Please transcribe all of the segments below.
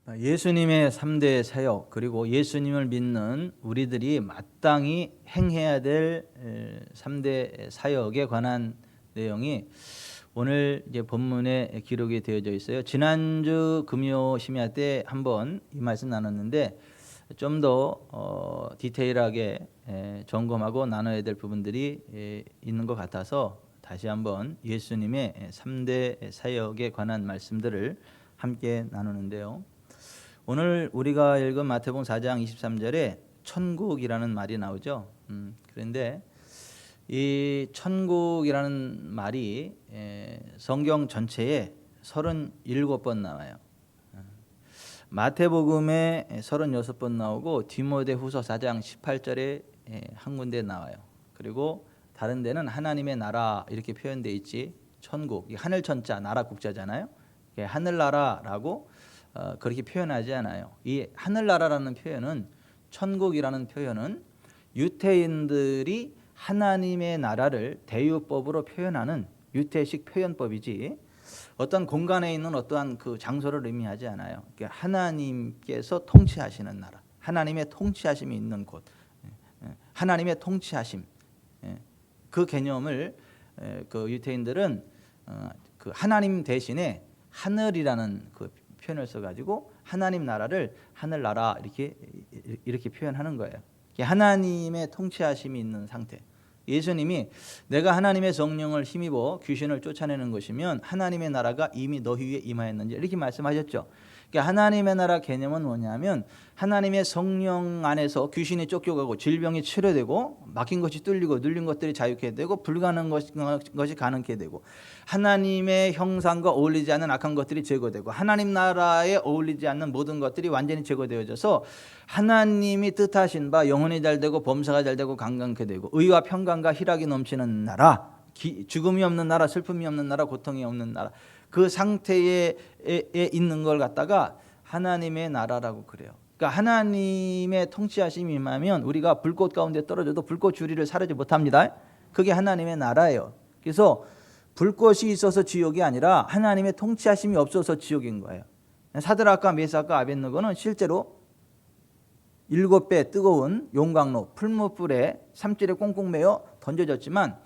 예수님의 3대 사역, 그리고 예수님을 믿는 우리들이 마땅히 행해야 될 3대 사역에 관한 내용이 오늘 이제 본문에 기록이 되어져 있어요. 지난주 금요 심야 때 한번 이 말씀 나눴는데 좀 더 디테일하게 점검하고 나눠야 될 부분들이 있는 것 같아서 다시 한번 예수님의 3대 사역에 관한 말씀들을 함께 나누는데요. 오늘 우리가 읽은 마태복음 4장 23절에 천국이라는 말이 나오죠. 그런데 이 천국이라는 말이 성경 전체에 37번 나와요. 마태복음에 36번 나오고 디모데후서 4장 18절에 한 군데 나와요. 그리고 다른 데는 하나님의 나라 이렇게 표현되어 있지, 천국, 하늘 천자 나라 국자잖아요. 하늘나라라고 그렇게 표현하지 않아요. 이 하늘나라라는 표현은, 천국이라는 표현은 유태인들이 하나님의 나라를 대유법으로 표현하는 유태식 표현법이지 어떤 공간에 있는 어떠한 그 장소를 의미하지 않아요. 그러니까 하나님께서 통치하시는 나라, 하나님의 통치하심이 있는 곳, 하나님의 통치하심, 그 개념을 그 유태인들은 그 하나님 대신에 하늘이라는 그 표현을 써가지고 하나님 나라를 하늘나라 이렇게 표현하는 거예요. 하나님의 통치하심이 있는 상태. 예수님이 내가 하나님의 성령을 힘입어 귀신을 쫓아내는 것이면 하나님의 나라가 이미 너희 위에 임하였는지 이렇게 말씀하셨죠. 그러니까 하나님의 나라 개념은 뭐냐면 하나님의 성령 안에서 귀신이 쫓겨가고 질병이 치료되고 막힌 것이 뚫리고 눌린 것들이 자유케 되고 불가능한 것이 가능케 되고 하나님의 형상과 어울리지 않는 악한 것들이 제거되고 하나님 나라에 어울리지 않는 모든 것들이 완전히 제거되어져서 하나님이 뜻하신 바 영혼이 잘되고 범사가 잘되고 강건케 되고 의와 평강과 희락이 넘치는 나라, 죽음이 없는 나라, 슬픔이 없는 나라, 고통이 없는 나라, 그 상태에 있는 걸 갖다가 하나님의 나라라고 그래요. 그러니까 하나님의 통치하심이 임하면 우리가 불꽃 가운데 떨어져도 불꽃 주리를 사르지 못합니다. 그게 하나님의 나라예요. 그래서 불꽃이 있어서 지옥이 아니라 하나님의 통치하심이 없어서 지옥인 거예요. 사드락과 메삭과 아벳느고는 실제로 7배 뜨거운 용광로 풀무불에 삼질에 꽁꽁 매어 던져졌지만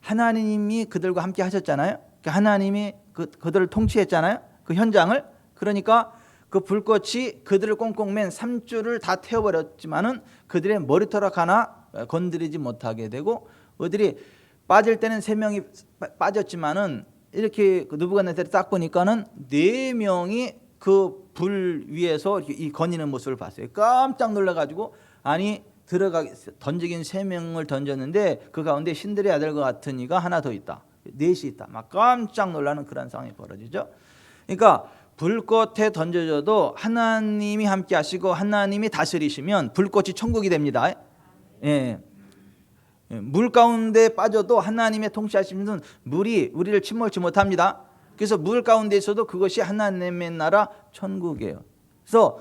하나님이 그들과 함께 하셨잖아요. 하나님이 그들을 통치했잖아요. 그 현장을. 그러니까 그 불꽃이 그들을 꽁꽁 맨 삼줄을 다 태워버렸지만은 그들의 머리털락 하나 건드리지 못하게 되고, 그들이 빠질 때는 3명이 빠졌지만은 이렇게 느부갓네살이 딱 보니까는 4명이 그 불 위에서 이 거니는 모습을 봤어요. 깜짝 놀라가지고 아니 던지긴 3명을 던졌는데 그 가운데 신들의 아들과 같은 이가 하나 더 있다. 4이 있다. 막 깜짝 놀라는 그런 상황이 벌어지죠. 그러니까 불꽃에 던져져도 하나님이 함께 하시고 하나님이 다스리시면 불꽃이 천국이 됩니다. 물 가운데 빠져도 하나님의 통치하시면 물이 우리를 침몰치 못합니다. 그래서 물 가운데 있어도 그것이 하나님의 나라 천국이에요. 그래서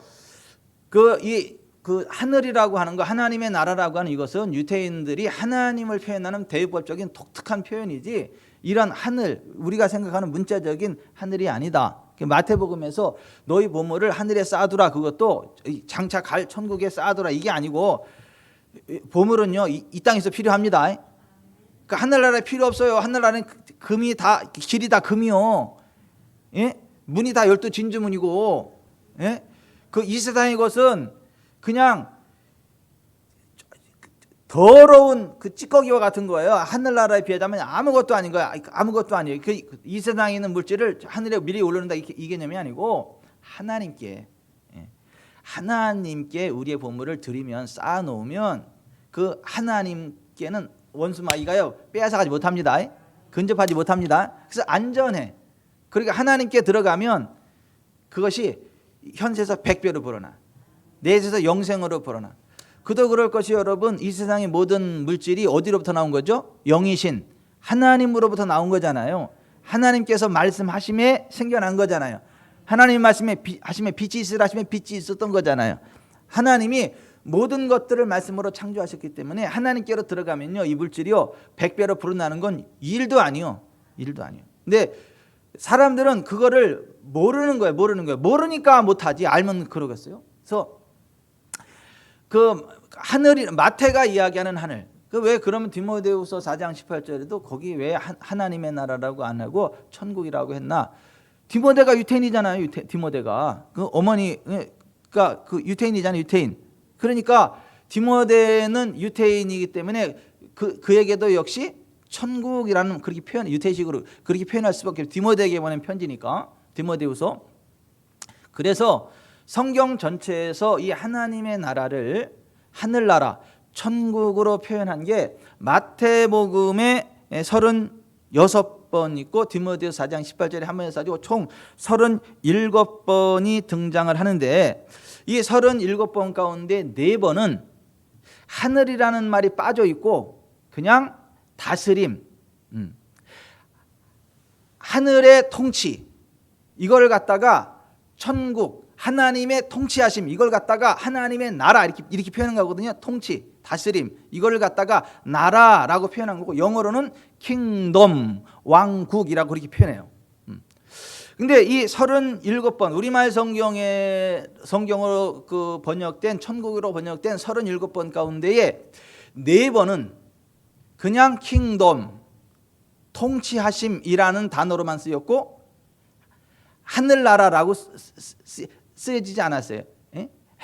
그 하늘이라고 하는 거, 하나님의 나라라고 하는 이것은 유태인들이 하나님을 표현하는 대유법적인 독특한 표현이지 이런 하늘, 우리가 생각하는 문자적인 하늘이 아니다. 마태복음에서 너희 보물을 하늘에 쌓아두라, 그것도 장차 갈 천국에 쌓아두라 이게 아니고, 보물은요 이 땅에서 필요합니다. 그러니까 하늘나라에 필요 없어요. 하늘나라는 금이 다, 길이 다 금이요. 문이 다 12진주문이고, 그 이 세상의 것은 그냥 더러운 그 찌꺼기와 같은 거예요. 하늘나라에 비하자면 아무것도 아닌 거야. 아무것도 아니에요. 이 세상에 있는 물질을 하늘에 미리 올려놓는다 이 개념이 아니고 하나님께 우리의 보물을 드리면 쌓아놓으면 그 하나님께는 원수마귀가요 빼앗아가지 못합니다. 근접하지 못합니다. 그래서 안전해. 그러니까 하나님께 들어가면 그것이 현세에서 100배로 불어나, 내세에서 영생으로 불어나. 그도 그럴 것이 여러분, 이 세상의 모든 물질이 어디로부터 나온 거죠? 영이신 하나님으로부터 나온 거잖아요. 하나님께서 말씀하심에 생겨난 거잖아요. 하나님 말씀에 하심에 빛이 있으라 하심에 빛이 있었던 거잖아요. 하나님이 모든 것들을 말씀으로 창조하셨기 때문에 하나님께로 들어가면요 이 물질이요 100배로 불어나는 건 일도 아니요. 근데 사람들은 그거를 모르는 거예요. 모르니까 못하지. 알면 그러겠어요. 그래서 그 하늘이 마태가 이야기하는 하늘. 그 왜 그러면 디모데후서 4장 18절에도 거기 왜 하나님의 나라라고 안 하고 천국이라고 했나? 디모데가 유태인이잖아요. 디모데가 그 어머니가 그 유태인이잖아요. 유태인. 그러니까 디모데는 유태인이기 때문에 그에게도 역시 천국이라는 그렇게 표현, 유태식으로 그렇게 표현할 수밖에 없어요. 디모데에게 보낸 편지니까. 디모데후서. 그래서 성경 전체에서 이 하나님의 나라를 하늘나라, 천국으로 표현한 게 마태복음에 36번 있고 디모데후서 4장 18절에 한 번에서 가지고 총 37번이 등장을 하는데, 이 37번 가운데 4번은 하늘이라는 말이 빠져 있고 그냥 다스림, 하늘의 통치, 이걸 갖다가 천국, 하나님의 통치하심, 이걸 갖다가 하나님의 나라 이렇게 표현한 거거든요. 통치, 다스림, 이걸 갖다가 나라라고 표현한 거고, 영어로는 킹덤, 왕국이라고 그렇게 표현해요. 근데 이 37번 우리말 성경으로 그 번역된, 천국으로 번역된 37번 가운데에 4번은 그냥 킹덤, 통치하심이라는 단어로만 쓰였고 하늘나라라고 쓰여지지 않았어요.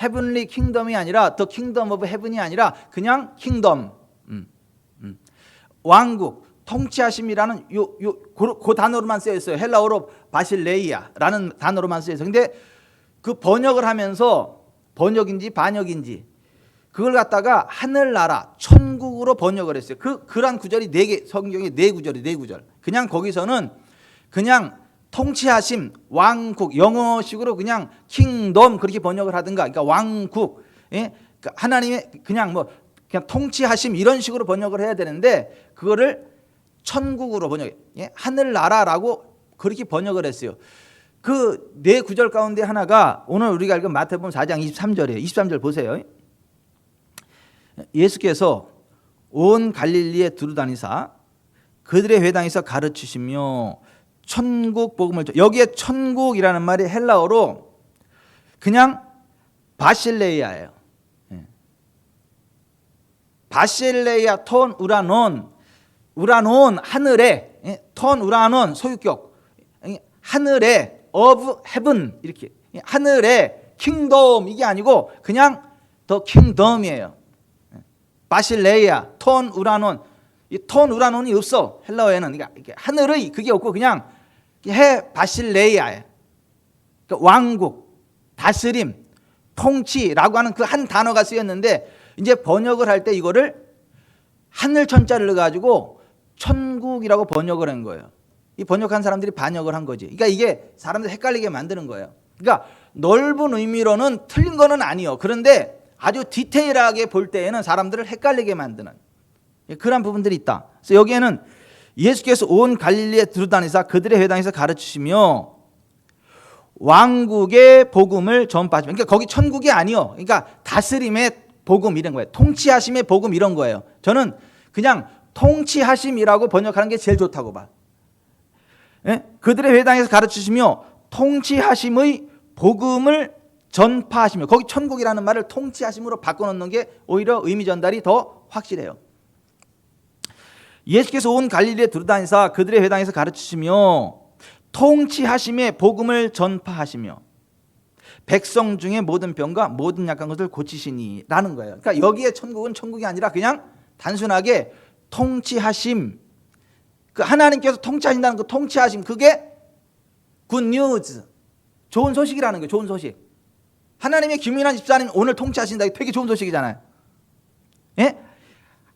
헤븐리 킹덤이 아니라 더 킹덤 오브 헤븐이 아니라 그냥 킹덤, 왕국, 통치하심이라는 그 단어로만 쓰여 있어요. 헬라어로 바실레이아라는 단어로만 쓰여 있어요. 근데 그 번역을 하면서 번역인지 반역인지 그걸 갖다가 하늘나라, 천국으로 번역을 했어요. 그런 구절이 4개, 성경에 4구절. 그냥 거기서는 그냥 통치하심, 왕국, 영어식으로 그냥 킹덤 그렇게 번역을 하든가, 그러니까 왕국, 그러니까 하나님의 그냥 통치하심 이런 식으로 번역을 해야 되는데 그거를 천국으로 번역해, 하늘나라라고 그렇게 번역을 했어요. 그 4구절 가운데 하나가 오늘 우리가 읽은 마태복음 4장 23절이에요. 23절 보세요. 예수께서 온 갈릴리에 두루다니사 그들의 회당에서 가르치시며 천국 복음을, 여기에 천국이라는 말이 헬라어로 그냥 바실레이아예요. 바실레이아 톤 우라논 하늘에, 톤 우라논 소유격, 하늘에 of heaven, 이렇게 하늘에 킹덤, 이게 아니고 그냥 더 킹덤이에요. 바실레이아 톤 우라논, 이 톤 우라논이 없어 헬라어에는. 그러니까 하늘의 그게 없고 그냥 바실레이아예요. 그러니까 왕국, 다스림, 통치라고 하는 그 한 단어가 쓰였는데 이제 번역을 할 때 이거를 하늘 천자를 넣어가지고 천국이라고 번역을 한 거예요. 이 번역한 사람들이 반역을 한 거지. 그러니까 이게 사람들 헷갈리게 만드는 거예요. 그러니까 넓은 의미로는 틀린 거는 아니에요. 그런데 아주 디테일하게 볼 때에는 사람들을 헷갈리게 만드는 그런 부분들이 있다. 그래서 여기에는 예수께서 온 갈릴리에 두루다니사 그들의 회당에서 가르치시며 왕국의 복음을 전파하시며, 그러니까 거기 천국이 아니요, 그러니까 다스림의 복음 이런 거예요. 통치하심의 복음 이런 거예요. 저는 그냥 통치하심이라고 번역하는 게 제일 좋다고 봐. 그들의 회당에서 가르치시며 통치하심의 복음을 전파하시며, 거기 천국이라는 말을 통치하심으로 바꿔놓는 게 오히려 의미 전달이 더 확실해요. 예수께서 온 갈릴리에 두루다니사 그들의 회당에서 가르치시며 통치하심의 복음을 전파하시며 백성 중에 모든 병과 모든 약한 것을 고치시니 라는 거예요. 그러니까 여기에 천국은 천국이 아니라 그냥 단순하게 통치하심, 그 하나님께서 통치하신다는 그 통치하심, 그게 굿뉴즈, 좋은 소식이라는 거예요. 좋은 소식. 하나님의 김윤환 집사님 오늘 통치하신다, 되게 좋은 소식이잖아요.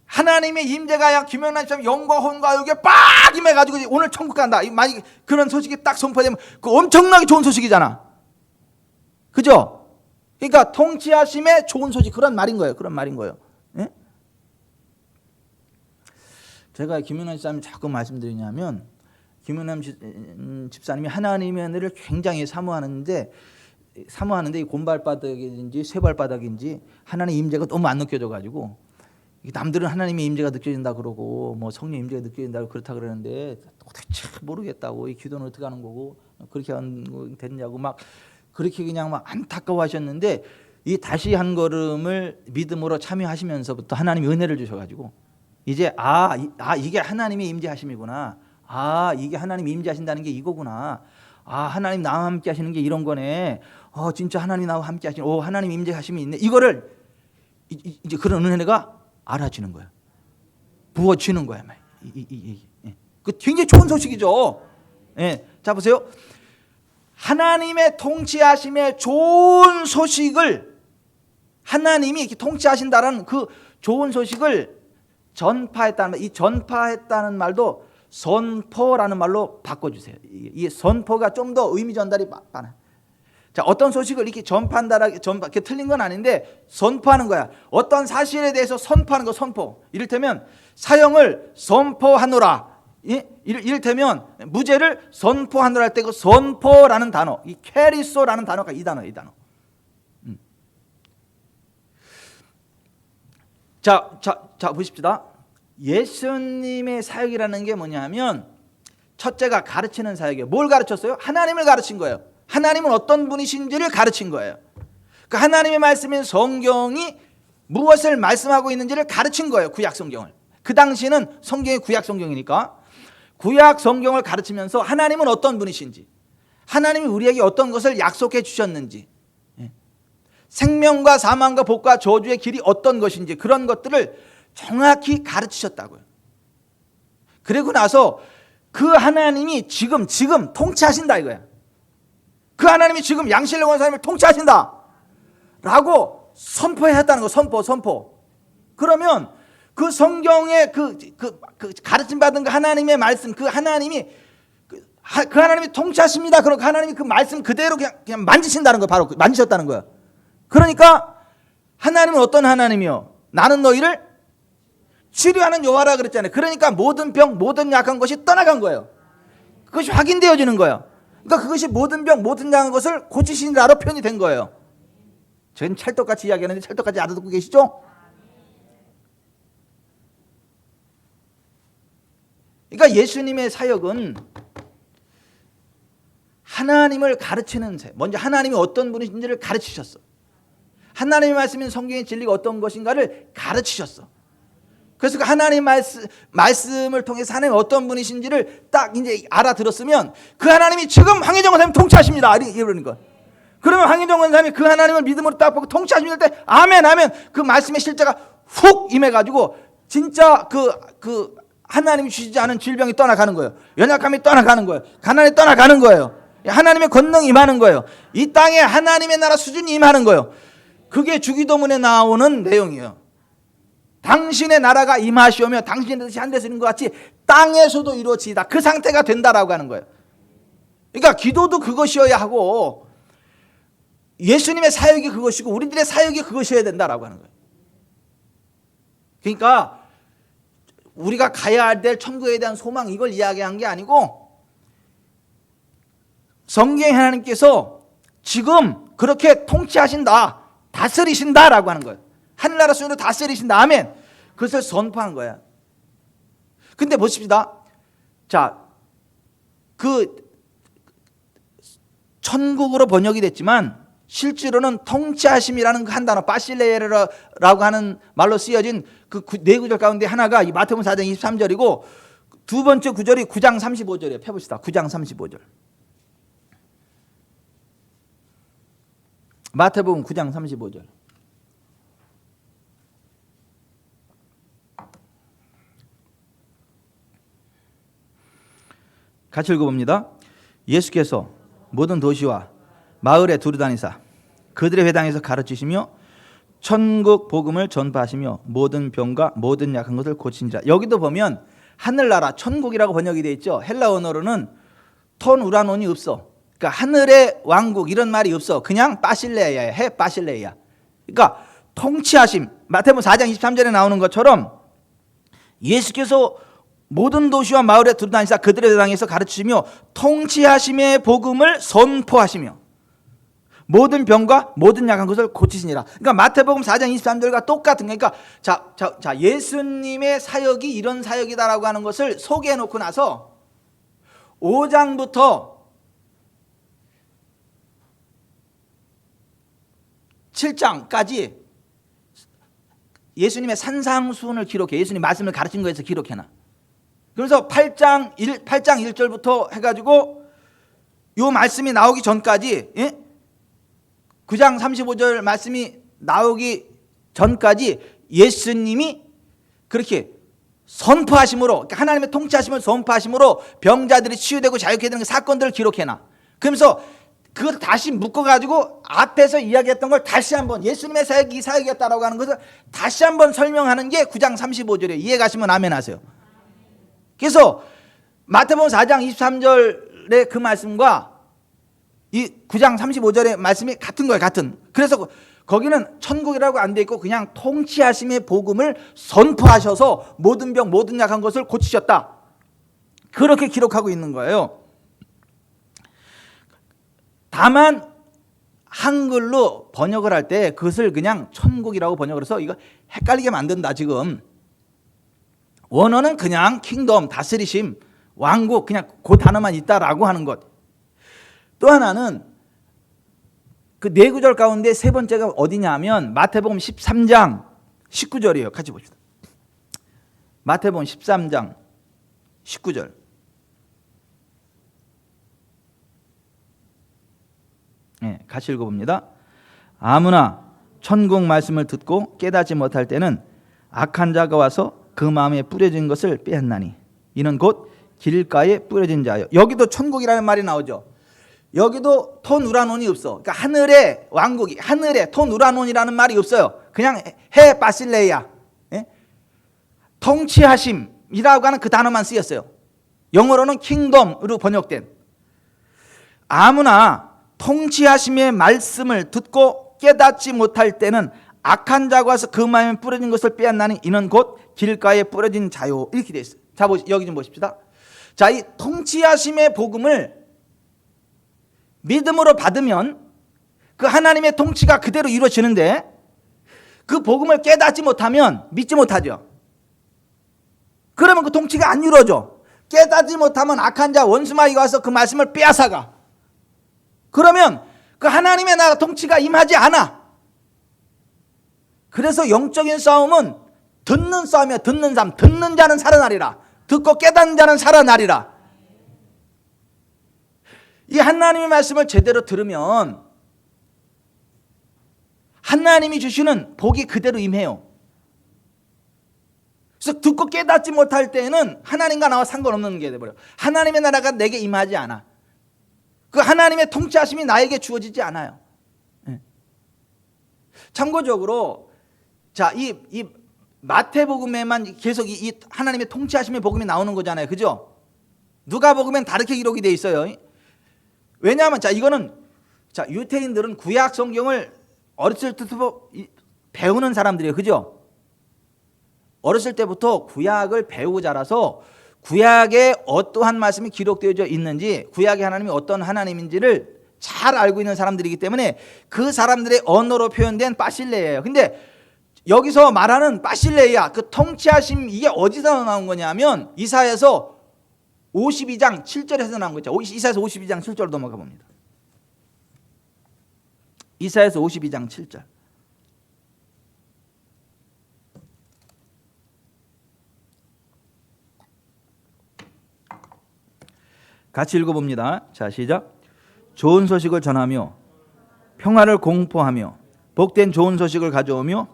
하나님의 임재가 김윤환 집사님 영과 혼과 여기에 빡 임해가지고 오늘 천국 간다, 만약 그런 소식이 딱 선포되면 그 엄청나게 좋은 소식이잖아. 그죠? 그러니까 통치하심의 좋은 소식, 그런 말인 거예요. 제가 김윤환 집사님 자꾸 말씀드리냐면, 김윤환 집사님이 하나님의 은혜를 굉장히 사모하는데 이 곰발바닥인지 쇠발바닥인지 하나님의 임재가 너무 안 느껴져가지고 남들은 하나님의 임재가 느껴진다 그러고 뭐 성령 임재가 느껴진다고 그렇다 그러는데 도대체 모르겠다고, 이 기도는 어떻게 하는 거고 그렇게 하는 됐냐고 막 그렇게 그냥 막 안타까워하셨는데, 이 다시 한 걸음을 믿음으로 참여하시면서부터 하나님이 은혜를 주셔가지고 이제 이게 하나님의 임재하심이구나, 이게 하나님이 임재하신다는 게 이거구나, 하나님 나와 함께 하시는 게 이런 거네, 진짜 하나님 나와 함께 하시는, 하나님 임재하심이 있네, 이거를 이제 그런 은혜가 알아지는 거야, 부어지는 거야. 그 굉장히 좋은 소식이죠. 자 보세요. 하나님의 통치하심의 좋은 소식을, 하나님이 이렇게 통치하신다는 그 좋은 소식을 전파했다는 말, 이 전파했다는 말도 선포라는 말로 바꿔주세요. 이 선포가 좀 더 의미 전달이 많아요. 자, 어떤 소식을 이렇게 이렇게 틀린 건 아닌데 선포하는 거야. 어떤 사실에 대해서 선포하는 거, 선포. 이를테면 사형을 선포하노라. 이를테면 무죄를 선포하노라 할 때 그 선포라는 단어, 이 캐리소라는 단어가 이 단어. 자 보십시다. 예수님의 사역이라는 게 뭐냐면 첫째가 가르치는 사역이에요. 뭘 가르쳤어요? 하나님을 가르친 거예요. 하나님은 어떤 분이신지를 가르친 거예요. 그 하나님의 말씀인 성경이 무엇을 말씀하고 있는지를 가르친 거예요. 구약 성경을. 그 당시는 성경이 구약 성경이니까 구약 성경을 가르치면서 하나님은 어떤 분이신지, 하나님이 우리에게 어떤 것을 약속해 주셨는지, 생명과 사망과 복과 저주의 길이 어떤 것인지 그런 것들을 정확히 가르치셨다고요. 그리고 나서 그 하나님이 지금 통치하신다 이거야. 그 하나님이 지금 양실령 원사님을 통치하신다 라고 선포했다는 거. 선포. 그러면 그 성경의 그 가르침 받은 그 하나님의 말씀, 그 하나님이 통치하십니다. 그럼 그 하나님이 그 말씀 그대로 그냥 만지신다는 거, 바로 만지셨다는 거야. 그러니까 하나님은 어떤 하나님이요? 나는 너희를 치료하는 여호와라 그랬잖아요. 그러니까 모든 병, 모든 약한 것이 떠나간 거예요. 그것이 확인되어지는 거예요. 그러니까 그것이 모든 병, 모든 약한 것을 고치시니라로 표현이 된 거예요. 저희는 찰떡같이 이야기하는데 찰떡같이 알아듣고 계시죠? 그러니까 예수님의 사역은 하나님을 가르치는 사역. 먼저 하나님이 어떤 분이신지를 가르치셨어. 하나님의 말씀인 성경의 진리가 어떤 것인가를 가르치셨어. 그래서 그 하나님의 말씀을 통해서 하나님이 어떤 분이신지를 딱 이제 알아들었으면 그 하나님이 지금 황혜정 원사님 통치하십니다. 이러는 거야. 그러면 황혜정 원사님이 그 하나님을 믿음으로 딱 보고 통치하십니다 때 아멘 하면 그 말씀의 실제가 훅 임해가지고 진짜 그 하나님이 주시지 않은 질병이 떠나가는 거예요. 연약함이 떠나가는 거예요. 가난이 떠나가는 거예요. 하나님의 권능이 임하는 거예요. 이 땅에 하나님의 나라 수준이 임하는 거예요. 그게 주기도문에 나오는 내용이에요. 당신의 나라가 임하시오며 당신의 뜻이 하늘에서 이룬 것 같이 땅에서도 이루어지이다. 그 상태가 된다라고 하는 거예요. 그러니까 기도도 그것이어야 하고 예수님의 사역이 그것이고 우리들의 사역이 그것이어야 된다라고 하는 거예요. 그러니까 우리가 가야 될 천국에 대한 소망, 이걸 이야기한 게 아니고 성경의 하나님께서 지금 그렇게 통치하신다, 다스리신다라고 하는 거예요. 하늘나라 수준으로 다스리신다. 아멘. 그것을 선포한 거야. 근데 보십시다. 자, 그 천국으로 번역이 됐지만 실제로는 통치하심이라는 그 한 단어 바실레라고 하는 말로 쓰여진 그 네 구절 가운데 하나가 이 마태복음 4장 23절이고 두 번째 구절이 9장 35절이에요. 펴봅시다. 9장 35절. 마태복음 9장 35절. 같이 읽어봅니다. 예수께서 모든 도시와 마을에 두루다니사 그들의 회당에서 가르치시며 천국 복음을 전파하시며 모든 병과 모든 약한 것을 고치니라. 여기도 보면 하늘나라 천국이라고 번역이 되어 있죠. 헬라 언어로는 톤 우라논이 없어. 그러니까 하늘의 왕국 이런 말이 없어. 그냥 바실레이아야. 해 바실레이아. 그러니까 통치하심. 마태복음 4장 23절에 나오는 것처럼 예수께서 모든 도시와 마을에 두루다니사 그들의 회당에서 가르치시며 통치하심의 복음을 선포하시며 모든 병과 모든 약한 것을 고치시니라. 그러니까 마태복음 4장 23절과 똑같은 거니까 자 예수님의 사역이 이런 사역이다라고 하는 것을 소개해 놓고 나서 5장부터 7장까지 예수님의 산상수훈을 기록해. 예수님 말씀을 가르친 거에서 기록해놔. 그래서 8장 1절부터 해가지고 요 말씀이 나오기 전까지, 예? 9장 35절 말씀이 나오기 전까지 예수님이 그렇게 선포하심으로, 그러니까 하나님의 통치하심을 선포하심으로 병자들이 치유되고 자유케 되는 그 사건들을 기록해놔. 그러면서 그걸 다시 묶어가지고 앞에서 이야기했던 걸 다시 한번, 예수님의 사역이 이 사역이었다라고 하는 것을 다시 한번 설명하는 게 9장 35절이에요. 이해 가시면 아멘 하세요. 그래서 마태복음 4장 23절의 그 말씀과 이 9장 35절의 말씀이 같은 거예요. 같은. 그래서 거기는 천국이라고 안 돼 있고 그냥 통치하심의 복음을 선포하셔서 모든 병 모든 약한 것을 고치셨다, 그렇게 기록하고 있는 거예요. 다만 한글로 번역을 할 때 그것을 그냥 천국이라고 번역을 해서 이거 헷갈리게 만든다. 지금 원어는 그냥 킹덤, 다스리심, 왕국, 그냥 그 단어만 있다라고 하는 것. 또 하나는 그 네 구절 가운데 세 번째가 어디냐면 마태복음 13장 19절이에요. 같이 봅시다. 마태복음 13장 19절. 네, 같이 읽어봅니다. 아무나 천국 말씀을 듣고 깨닫지 못할 때는 악한 자가 와서 그 마음에 뿌려진 것을 빼앗나니 이는 곧 길가에 뿌려진 자요. 여기도 천국이라는 말이 나오죠. 여기도 토누라논이 없어. 그러니까 하늘의 왕국이, 하늘의 토누라논이라는 말이 없어요. 그냥 해 바실레야, 예? 통치하심이라고 하는 그 단어만 쓰였어요. 영어로는 킹덤으로 번역된. 아무나 통치하심의 말씀을 듣고 깨닫지 못할 때는 악한 자가 와서 그 마음에 뿌려진 것을 빼앗나니 이는 곧 길가에 뿌려진 자요. 이렇게 되어 있어요. 자, 여기 좀 보십시다. 자, 이 통치하심의 복음을 믿음으로 받으면 그 하나님의 통치가 그대로 이루어지는데 그 복음을 깨닫지 못하면 믿지 못하죠. 그러면 그 통치가 안 이루어져. 깨닫지 못하면 악한 자 원수마귀가 와서 그 말씀을 빼앗아가. 그러면 그 하나님의 나라 통치가 임하지 않아. 그래서 영적인 싸움은 듣는 싸움이야. 듣는 삶. 듣는 자는 살아나리라. 듣고 깨닫는 자는 살아나리라. 이 하나님의 말씀을 제대로 들으면 하나님이 주시는 복이 그대로 임해요. 그래서 듣고 깨닫지 못할 때는 하나님과 나와 상관없는 게 돼버려요. 하나님의 나라가 내게 임하지 않아. 그 하나님의 통치하심이 나에게 주어지지 않아요. 참고적으로 자, 이 마태복음에만 계속 이 하나님의 통치하심의 복음이 나오는 거잖아요. 그죠? 누가복음엔 다르게 기록이 돼 있어요. 왜냐하면 자, 이거는 자, 유태인들은 구약 성경을 어렸을 때부터 배우는 사람들이에요. 그죠? 어렸을 때부터 구약을 배우고 자라서 구약에 어떠한 말씀이 기록되어 있는지, 구약의 하나님이 어떤 하나님인지를 잘 알고 있는 사람들이기 때문에 그 사람들의 언어로 표현된 바실레예요. 근데 여기서 말하는 바실레야, 그 통치하심, 이게 어디서 나온 거냐면 이사야서 52장 7절에서 나온 거죠. 이사야서 52장 7절로 넘어가 봅니다. 이사야서 52장 7절. 같이 읽어봅니다. 자, 시작. 좋은 소식을 전하며 평화를 공포하며 복된 좋은 소식을 가져오며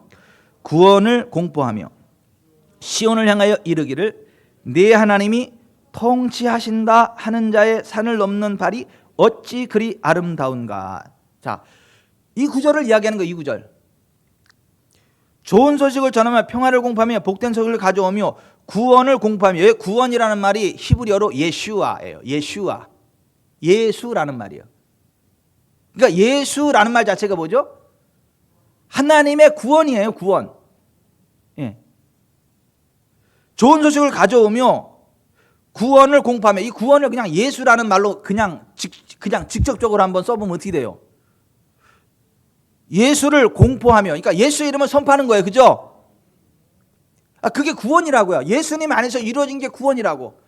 구원을 공포하며 시온을 향하여 이르기를 네 하나님이 통치하신다 하는 자의 산을 넘는 발이 어찌 그리 아름다운가. 자, 이 구절을 이야기하는 거예요. 이 구절. 좋은 소식을 전하며 평화를 공포하며 복된 소식을 가져오며 구원을 공포하며. 여기 구원이라는 말이 히브리어로 예슈아예요. 예슈아. 예수라는 말이에요. 그러니까 예수라는 말 자체가 뭐죠? 하나님의 구원이에요. 구원. 예. 좋은 소식을 가져오며 구원을 공포하며. 이 구원을 그냥 예수라는 말로 그냥 직접적으로 한번 써보면 어떻게 돼요? 예수를 공포하며, 그러니까 예수의 이름을 선포하는 거예요. 그죠? 그게 구원이라고요. 예수님 안에서 이루어진 게 구원이라고.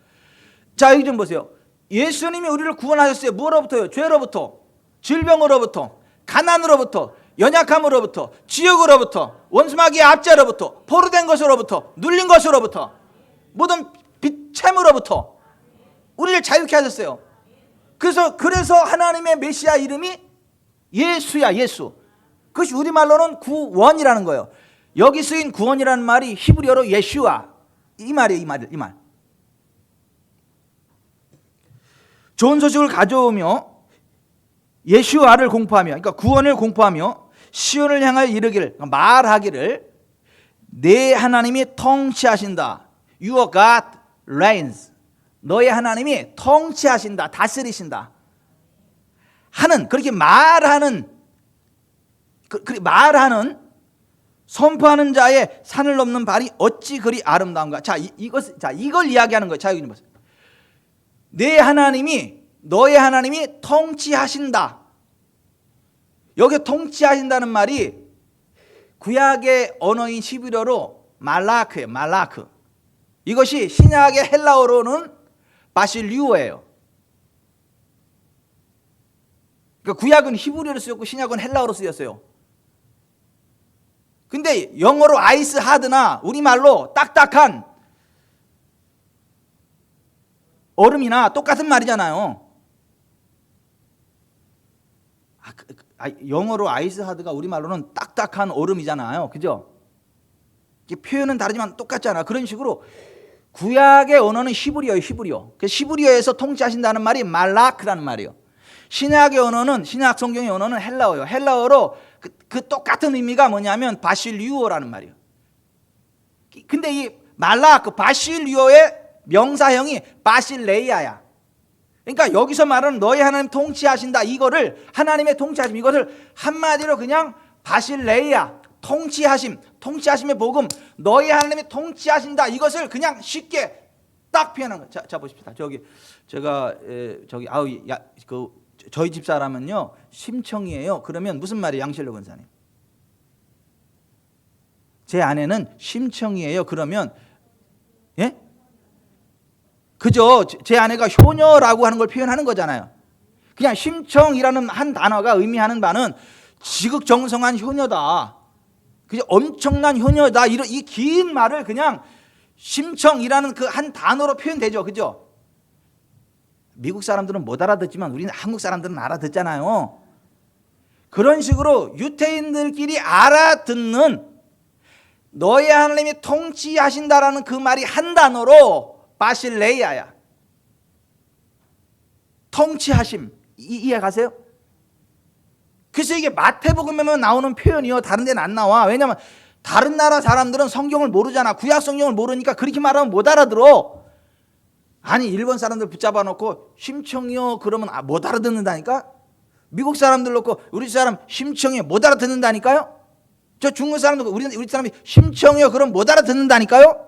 자, 여기 좀 보세요. 예수님이 우리를 구원하셨어요. 무엇으로부터요? 죄로부터, 질병으로부터, 가난으로부터, 연약함으로부터, 지옥으로부터, 원수마귀의 압제로부터, 포로된 것으로부터, 눌린 것으로부터, 모든 비참으로부터 우리를 자유케 하셨어요. 그래서 하나님의 메시아 이름이 예수야. 예수. 그것이 우리말로는 구원이라는 거예요. 여기 쓰인 구원이라는 말이 히브리어로 예슈아, 이 말이에요. 이 말. 좋은 소식을 가져오며 예슈아를 공포하며, 그러니까 구원을 공포하며 시온을 향하여 이르기를, 말하기를 내 하나님이 통치하신다. Your God reigns. 너의 하나님이 통치하신다, 다스리신다 하는, 그렇게 말하는, 선포하는 자의 산을 넘는 발이 어찌 그리 아름다운가. 자, 이걸 이야기하는 거예요. 자, 여기 보세요. 내 하나님이, 너의 하나님이 통치하신다. 여기 통치하신다는 말이 구약의 언어인 히브리어로 말라크예요. 말라크. 이것이 신약의 헬라어로는 바실리오예요. 그러니까 구약은 히브리어로 쓰였고 신약은 헬라어로 쓰였어요. 근데 영어로 아이스 하드나 우리말로 딱딱한 얼음이나 똑같은 말이잖아요. 영어로 아이스 하드가 우리말로는 딱딱한 얼음이잖아요. 그죠? 표현은 다르지만 똑같잖아. 그런 식으로 구약의 언어는 히브리어예요. 히브리어에서 통치하신다는 말이 말라크라는 말이에요. 신약의 언어는, 신약 성경의 언어는 헬라어예요. 헬라어로 그 똑같은 의미가 뭐냐면 바실리오라는 말이에요. 근데 이 말라크, 바실리오의 명사형이 바실레이아야. 그러니까 여기서 말하는 너희 하나님 통치하신다, 이거를, 하나님의 통치하심, 이것을 한마디로 그냥 바실레이아, 통치하심의 복음, 너희 하나님이 통치하신다, 이것을 그냥 쉽게 딱 표현한 거예요. 자 보십시다. 저희 집 사람은요 심청이에요. 그러면 무슨 말이에요, 양실로 권사님? 제 아내는 심청이에요. 그러면 예? 그죠? 제 아내가 효녀라고 하는 걸 표현하는 거잖아요. 그냥 심청이라는 한 단어가 의미하는 바는 지극정성한 효녀다, 그죠? 엄청난 효녀다, 이런 이 긴 말을 그냥 심청이라는 그 한 단어로 표현되죠. 그죠? 미국 사람들은 못 알아듣지만 우리는 한국 사람들은 알아듣잖아요. 그런 식으로 유태인들끼리 알아듣는 너의 하나님이 통치하신다라는 그 말이 한 단어로 바실레이아야. 통치하심. 이해 가세요? 그래서 이게 마태복음에만 나오는 표현이요, 다른 데는 안 나와. 왜냐하면 다른 나라 사람들은 성경을 모르잖아. 구약 성경을 모르니까 그렇게 말하면 못 알아들어. 아니, 일본 사람들 붙잡아 놓고 심청이요 그러면 못 알아듣는다니까. 미국 사람들 놓고 우리 사람 심청이요 못 알아듣는다니까요. 저 중국 사람들 우리 사람이 심청이요 그럼 못 알아듣는다니까요.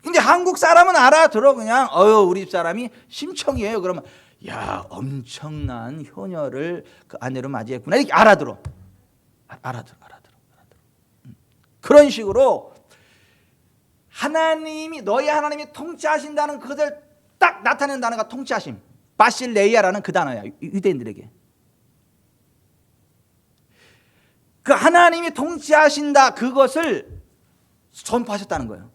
근데 한국 사람은 알아들어. 그냥 우리 사람이 심청이에요 그러면 야, 엄청난 효녀를 그 아내로 맞이했구나, 이렇게 알아들어. 그런 식으로 하나님이, 너희 하나님이 통치하신다는 그것을 딱 나타내는 단어가 통치하심, 바실레이아라는 그 단어야. 유대인들에게 그 하나님이 통치하신다, 그것을 선포하셨다는 거예요.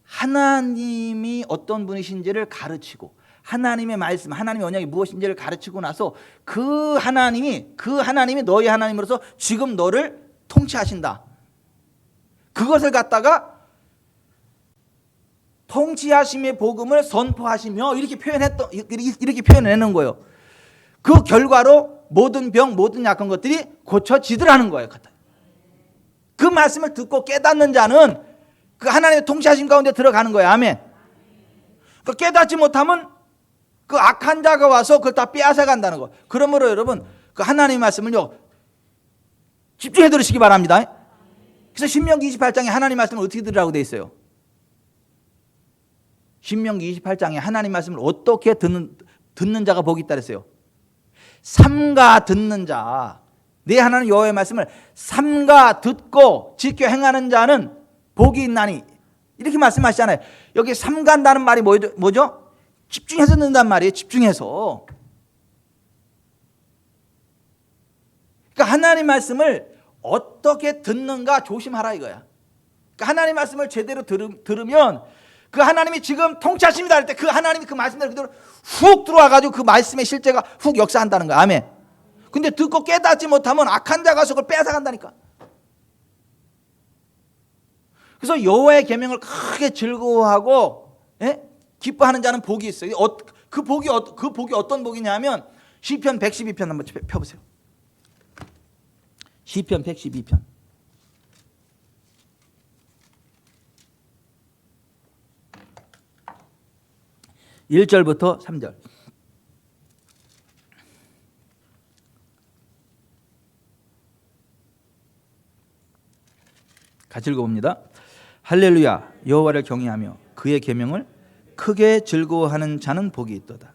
하나님이 어떤 분이신지를 가르치고, 하나님의 말씀, 하나님의 언약이 무엇인지를 가르치고 나서 그 하나님이 너희 하나님으로서 지금 너를 통치하신다, 그것을 갖다가 통치하심의 복음을 선포하시며 이렇게 표현해내는 거예요. 그 결과로 모든 병, 모든 약한 것들이 고쳐지더라는 거예요. 그 말씀을 듣고 깨닫는 자는 그 하나님의 통치하심 가운데 들어가는 거예요. 아멘. 그 깨닫지 못하면 그 악한 자가 와서 그걸 다 빼앗아간다는 거. 그러므로 여러분, 그 하나님의 말씀을요 집중해 들으시기 바랍니다. 그래서 신명기 28장에 하나님 말씀을 어떻게 들으라고 돼 있어요? 신명기 28장에 하나님 말씀을 어떻게 듣는 자가 복이 있다 그랬어요. 삼가 듣는 자, 내 하나님 여호와의 말씀을 삼가 듣고 지켜 행하는 자는 복이 있나니, 이렇게 말씀하시잖아요. 여기 삼간다는 말이 뭐죠? 집중해서 듣는단 말이에요. 집중해서. 그러니까 하나님 말씀을 어떻게 듣는가 조심하라 이거야. 그러니까 하나님 말씀을 제대로 들으면 그 하나님이 지금 통치하십니다 할 때 그 하나님이 그 말씀대로 그대로 훅 들어와가지고 그 말씀의 실제가 훅 역사한다는 거야. 아멘. 근데 듣고 깨닫지 못하면 악한 자가 그걸 뺏어간다니까. 그래서 여호와의 계명을 크게 즐거워하고 기뻐하는 자는 복이 있어요. 그 복이 어떤 복이냐면 시편 112편 한번 펴보세요. 시편 112편. 1절부터 3절. 같이 읽어봅니다. 할렐루야, 여호와를 경외하며 그의 계명을 크게 즐거워하는 자는 복이 있도다.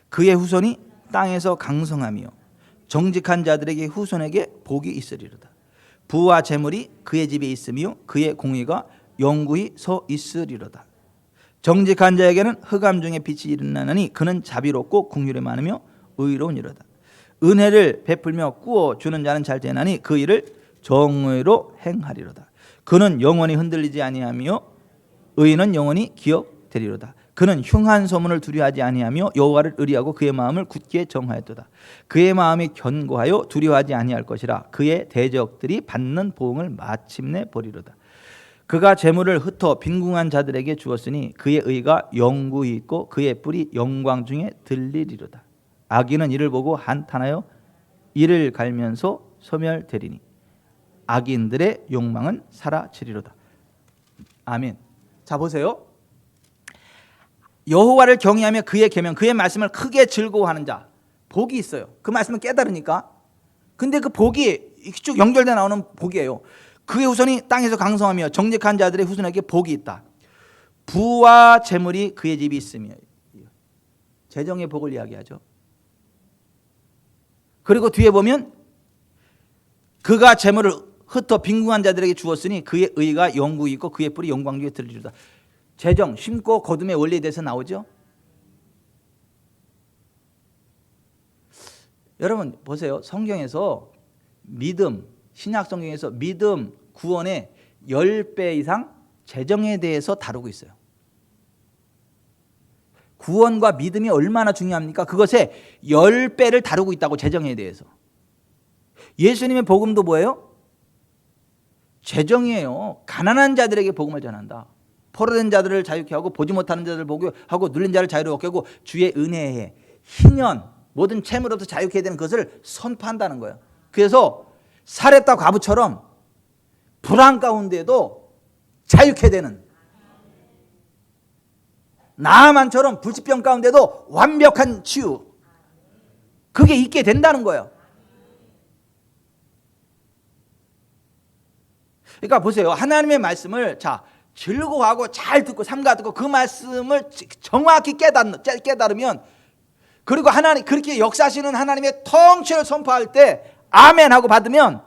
그의 후손이 땅에서 강성하며 정직한 자들에게 후손에게 복이 있으리로다. 부와 재물이 그의 집에 있으며 그의 공의가 영구히 서 있으리로다. 정직한 자에게는 흑암 중에 빛이 일어나느니 그는 자비롭고 긍휼이 많으며 의로우니로다. 은혜를 베풀며 꾸어 주는 자는 잘 되나니 그 일을 정의로 행하리로다. 그는 영원히 흔들리지 아니하며 의인은 영원히 기억되리로다. 그는 흉한 소문을 두려워하지 아니하며 여호와를 의리하고 그의 마음을 굳게 정하였도다. 그의 마음이 견고하여 두려워하지 아니할 것이라. 그의 대적들이 받는 보응을 마침내 보리로다. 그가 재물을 흩어 빈궁한 자들에게 주었으니 그의 의가 영구히 있고 그의 뿔이 영광 중에 들리리로다. 악인은 이를 보고 한탄하여 이를 갈면서 소멸되리니 악인들의 욕망은 사라지리로다. 아멘. 자 보세요. 여호와를 경외하며 그의 계명, 그의 말씀을 크게 즐거워하는 자, 복이 있어요. 그 말씀을 깨달으니까. 근데 그 복이 쭉 연결돼 나오는 복이에요. 그의 후손이 땅에서 강성하며 정직한 자들의 후손에게 복이 있다. 부와 재물이 그의 집이 있으며, 재정의 복을 이야기하죠. 그리고 뒤에 보면 그가 재물을 흩어 빈궁한 자들에게 주었으니 그의 의가 영구히 있고 그의 뿔이 영광 중에 들리리로다. 재정, 심고 거둠의 원리에 대해서 나오죠. 여러분 보세요. 성경에서 믿음, 신약 성경에서 믿음, 구원의 10배 이상 재정에 대해서 다루고 있어요. 구원과 믿음이 얼마나 중요합니까? 그것의 10배를 다루고 있다고, 재정에 대해서. 예수님의 복음도 뭐예요? 재정이에요. 가난한 자들에게 복음을 전한다. 포로된 자들을 자유케 하고 보지 못하는 자들을 보게 하고 눌린 자를 자유롭게 하고 주의 은혜에 희년 모든 채무로부터 자유케 되는 것을 선포한다는 거예요. 그래서 사렙다 과부처럼 불안 가운데도 자유케 되는, 나아만처럼 불치병 가운데도 완벽한 치유, 그게 있게 된다는 거예요. 그러니까 보세요. 하나님의 말씀을 즐거워하고 잘 듣고 삼가 듣고 그 말씀을 정확히 깨달으면, 그리고 하나님 그렇게 역사하시는 하나님의 통치를 선포할 때 아멘 하고 받으면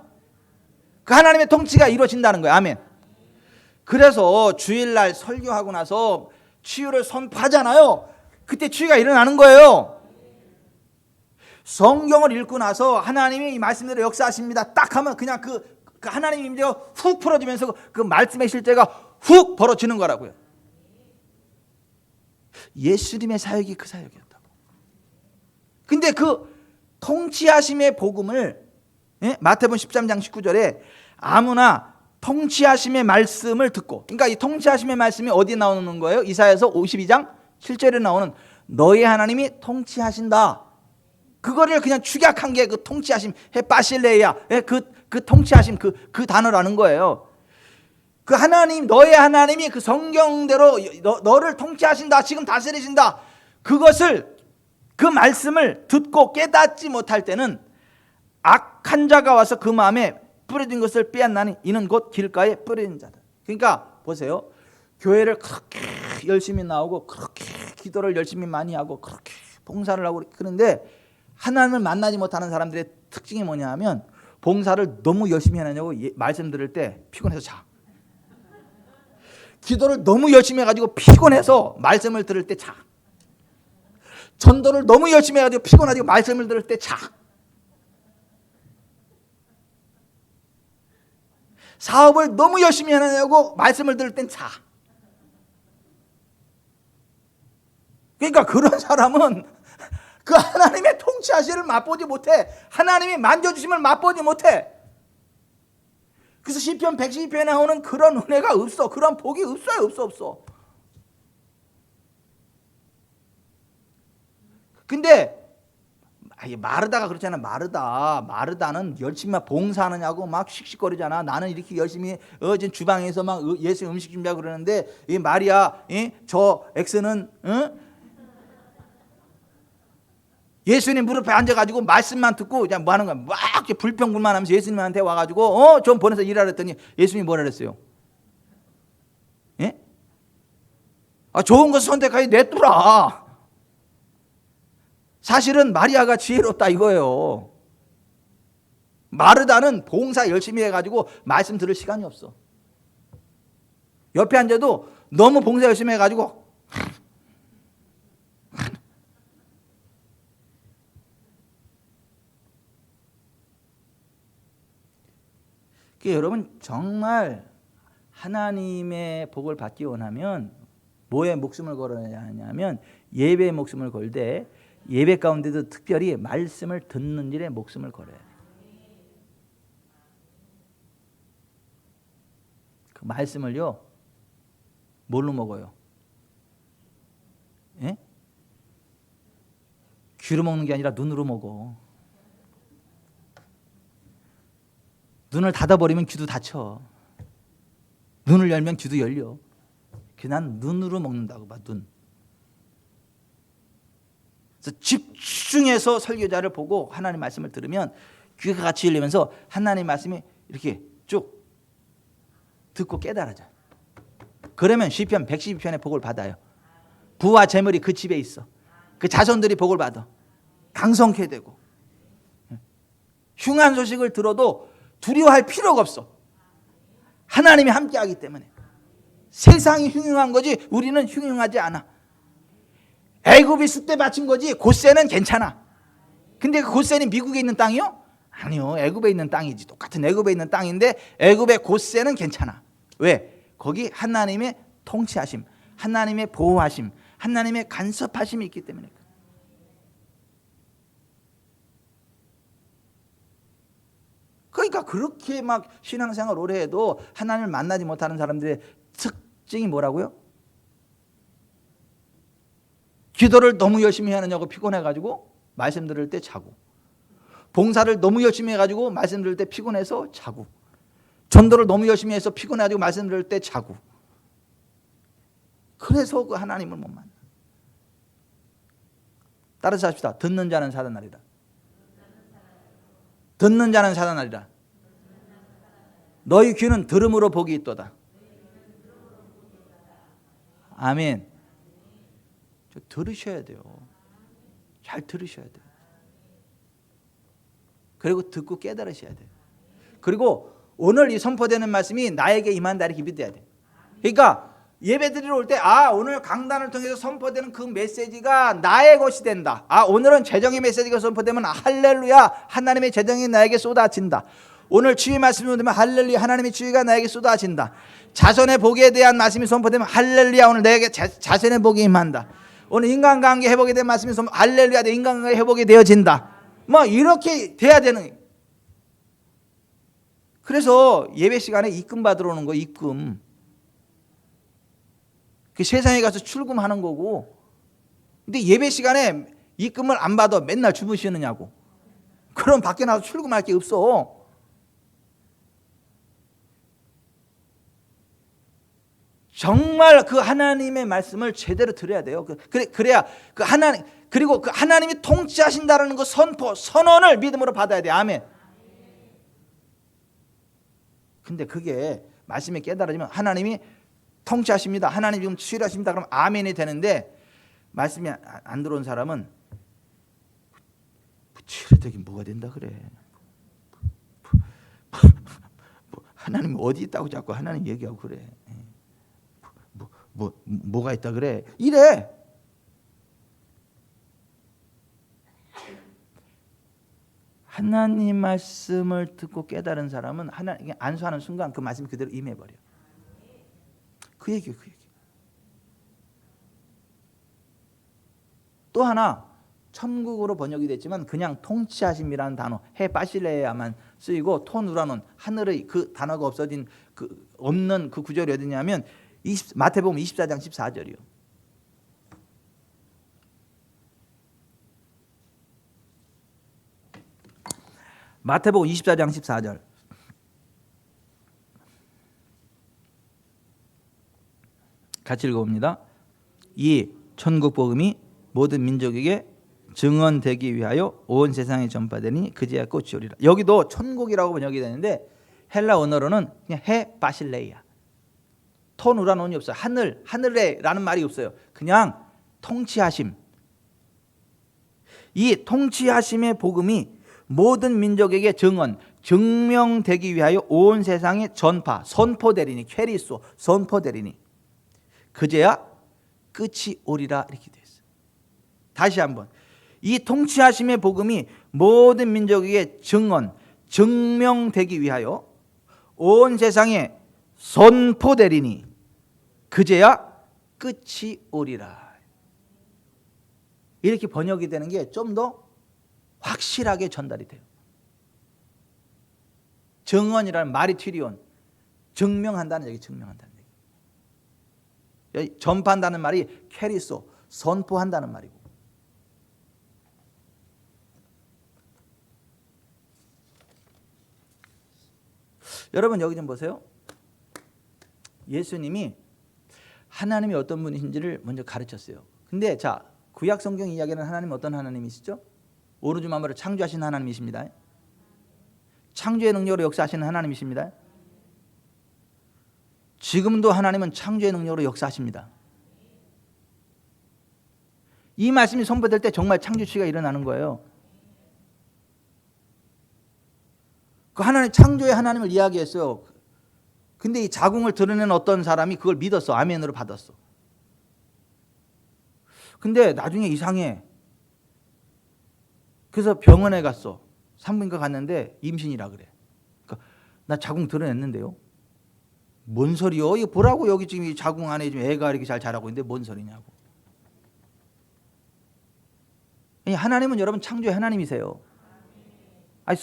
그 하나님의 통치가 이루어진다는 거예요. 아멘. 그래서 주일날 설교하고 나서 치유를 선포하잖아요. 그때 치유가 일어나는 거예요. 성경을 읽고 나서 하나님이 이 말씀대로 역사하십니다 딱 하면 그냥 그 하나님의 임재가 훅 풀어지면서 그 말씀의 실제가 훅 벌어지는 거라고요. 예수님의 사역이 그 사역이었다고. 근데 그 통치하심의 복음을, 마태복음 13장 19절에 아무나 통치하심의 말씀을 듣고, 그러니까 이 통치하심의 말씀이 어디에 나오는 거예요? 이사야서 52장 7절에 나오는 너희 하나님이 통치하신다. 그거를 그냥 축약한 게 그 통치하심, 헤파실레야, 그 통치하심, 그 단어라는 거예요. 그 하나님, 너의 하나님이 그 성경대로 너를 통치하신다, 지금 다스리신다. 그것을, 그 말씀을 듣고 깨닫지 못할 때는 악한 자가 와서 그 마음에 뿌려진 것을 빼앗나니 이는 곧 길가에 뿌려진 자다. 그러니까 보세요. 교회를 그렇게 열심히 나오고 그렇게 기도를 열심히 많이 하고 그렇게 봉사를 하고 그러는데 하나님을 만나지 못하는 사람들의 특징이 뭐냐 하면 봉사를 너무 열심히 하느냐고 말씀 들을 때 피곤해서 자. 기도를 너무 열심히 해가지고 피곤해서 말씀을 들을 때 자. 전도를 너무 열심히 해가지고 피곤하고 말씀을 들을 때 자. 사업을 너무 열심히 하느냐고 말씀을 들을 땐 자. 그러니까 그런 사람은 그 하나님의 통치하심을 맛보지 못해. 하나님이 만져주심을 맛보지 못해. 그래서 시편 112편에 나오는 그런 은혜가 없어. 그런 복이 없어요. 없어. 근데 마르다가 그렇잖아. 마르다는 열심히 봉사하느냐고 막 씩씩거리잖아. 나는 이렇게 열심히 지금 주방에서 막 예수 음식 준비하고 그러는데 이 마리아 저 엑스는 예수님 무릎에 앉아가지고 말씀만 듣고 그냥 뭐 하는 거야. 막 불평불만하면서 예수님한테 와가지고 좀 보내서 일하라 했더니 예수님이 뭐라 그랬어요? 예? 좋은 것을 선택하지 냅두라. 사실은 마리아가 지혜롭다 이거예요. 마르다는 봉사 열심히 해가지고 말씀 들을 시간이 없어. 옆에 앉아도 너무 봉사 열심히 해가지고 여러분 정말 하나님의 복을 받기 원하면 뭐에 목숨을 걸어야 하냐면 예배에 목숨을 걸되 예배 가운데도 특별히 말씀을 듣는 일에 목숨을 걸어야 돼요. 그 말씀을요 뭘로 먹어요? 예? 귀로 먹는 게 아니라 눈으로 먹어. 눈을 닫아버리면 귀도 닫혀. 눈을 열면 귀도 열려. 난 눈으로 먹는다고 봐. 눈. 그래서 집중해서 설교자를 보고 하나님 말씀을 들으면 귀가 같이 열리면서 하나님 말씀이 이렇게 쭉 듣고 깨달아져요. 그러면 시편 112편의 복을 받아요. 부와 재물이 그 집에 있어. 그 자손들이 복을 받아. 강성케 되고. 흉한 소식을 들어도 두려워할 필요가 없어. 하나님이 함께하기 때문에. 세상이 흉흉한 거지 우리는 흉흉하지 않아. 애굽이 쑥대 받친 거지 고센은 괜찮아. 근데 그 고센이 미국에 있는 땅이요? 아니요. 애굽에 있는 땅이지. 똑같은 애굽에 있는 땅인데 애굽의 고센은 괜찮아. 왜? 거기 하나님의 통치하심, 하나님의 보호하심, 하나님의 간섭하심이 있기 때문에. 그러니까 그렇게 막 신앙생활 오래 해도 하나님을 만나지 못하는 사람들의 특징이 뭐라고요? 기도를 너무 열심히 하느냐고 피곤해가지고 말씀 들을 때 자고, 봉사를 너무 열심히 해가지고 말씀 들을 때 피곤해서 자고, 전도를 너무 열심히 해서 피곤해가지고 말씀 들을 때 자고. 그래서 그 하나님을 못 만나. 따라서 합시다. 듣는 자는 살아나리라. 듣는 자는 살아나리라. 너희 귀는 들음으로 복이 있도다. 아멘. 들으셔야 돼요. 잘 들으셔야 돼요. 그리고 듣고 깨달으셔야 돼요. 그리고 오늘 이 선포되는 말씀이 나에게 임한다 이렇게 믿어야 돼요. 그러니까 예배 드리러 올 때 오늘 강단을 통해서 선포되는 그 메시지가 나의 것이 된다. 오늘은 재정의 메시지가 선포되면 할렐루야 하나님의 재정이 나에게 쏟아진다. 오늘 치유 말씀이 선포되면 할렐루야 하나님의 치유가 나에게 쏟아진다. 자손의 복에 대한 말씀이 선포되면 할렐루야 오늘 내게 자손의 복이 임한다. 오늘 인간관계 회복에 대한 말씀이 선포되면 할렐루야 내 인간관계 회복이 되어진다. 뭐 이렇게 돼야 되는 거예요. 그래서 예배 시간에 입금 받으러 오는 거 입금. 그 세상에 가서 출금하는 거고. 근데 예배 시간에 입금을 안 받아 맨날 주무시느냐고. 그럼 밖에 나가서 출금할 게 없어. 정말 그 하나님의 말씀을 제대로 들어야 돼요. 그래야 그 하나님, 그리고 그 하나님이 통치하신다는 그 선언을 믿음으로 받아야 돼. 아멘. 근데 그게 말씀이 깨달아지면 하나님이 통치하십니다. 하나님 지금 치유하십니다. 그럼 아멘이 되는데 말씀이 안 들어온 사람은 그래도 뭐가 된다 그래. 하나님 어디 있다고 자꾸 하나님 얘기하고 그래. 뭐가 있다 그래. 이래. 하나님 말씀을 듣고 깨달은 사람은 하나님 안수하는 순간 그 말씀이 그대로 임해버려. 그 얘기예요. 그 얘기. 또 하나 천국으로 번역이 됐지만 그냥 통치하심이라는 단어 해 바실레야만 쓰이고 토누라는 하늘의 그 단어가 없어진 그 없는 그 구절이 어디냐면 마태복음 24장 14절이요. 마태복음 24장 14절. 같이 읽어봅니다. 이 천국 복음이 모든 민족에게 증언되기 위하여 온 세상에 전파되니 그제야 꽃이 오리라. 여기도 천국이라고 번역이 되는데 헬라 언어로는 그냥 해 바실레야. 토누라논이 없어요. 하늘에라는 말이 없어요. 그냥 통치하심. 이 통치하심의 복음이 모든 민족에게 증명되기 위하여 온 세상에 선포되리니 퀘리소 선포되리니 그제야 끝이 오리라 이렇게 되어 있어요. 다시 한번 이 통치하심의 복음이 모든 민족에게 증명되기 위하여 온 세상에 선포되리니 그제야 끝이 오리라. 이렇게 번역이 되는 게 좀 더 확실하게 전달이 돼요. 증언이라는 마리튀리온 증명한다는 얘기, 증명한다는 얘기. 전파한다는 말이 캐리소 선포한다는 말이고. 여러분 여기 좀 보세요. 예수님이 하나님이 어떤 분이신지를 먼저 가르쳤어요. 근데 자 구약 성경 이야기는 하나님 어떤 하나님이시죠? 오른쪽 만물을 창조하신 하나님이십니다. 창조의 능력으로 역사하시는 하나님이십니다. 지금도 하나님은 창조의 능력으로 역사하십니다. 이 말씀이 선포될 때 정말 창조치가 일어나는 거예요. 그 하나님 창조의 하나님을 이야기했어요. 근데 이 자궁을 드러낸 어떤 사람이 그걸 믿었어. 아멘으로 받았어. 근데 나중에 이상해. 그래서 병원에 갔어. 산부인과 갔는데 임신이라 그래. 그러니까 나 자궁 드러냈는데요. 뭔 소리요? 이거 보라고 여기 지금 이 자궁 안에 지금 애가 이렇게 잘 자라고 있는데 뭔 소리냐고. 하나님은 여러분 창조의 하나님이세요. 아니,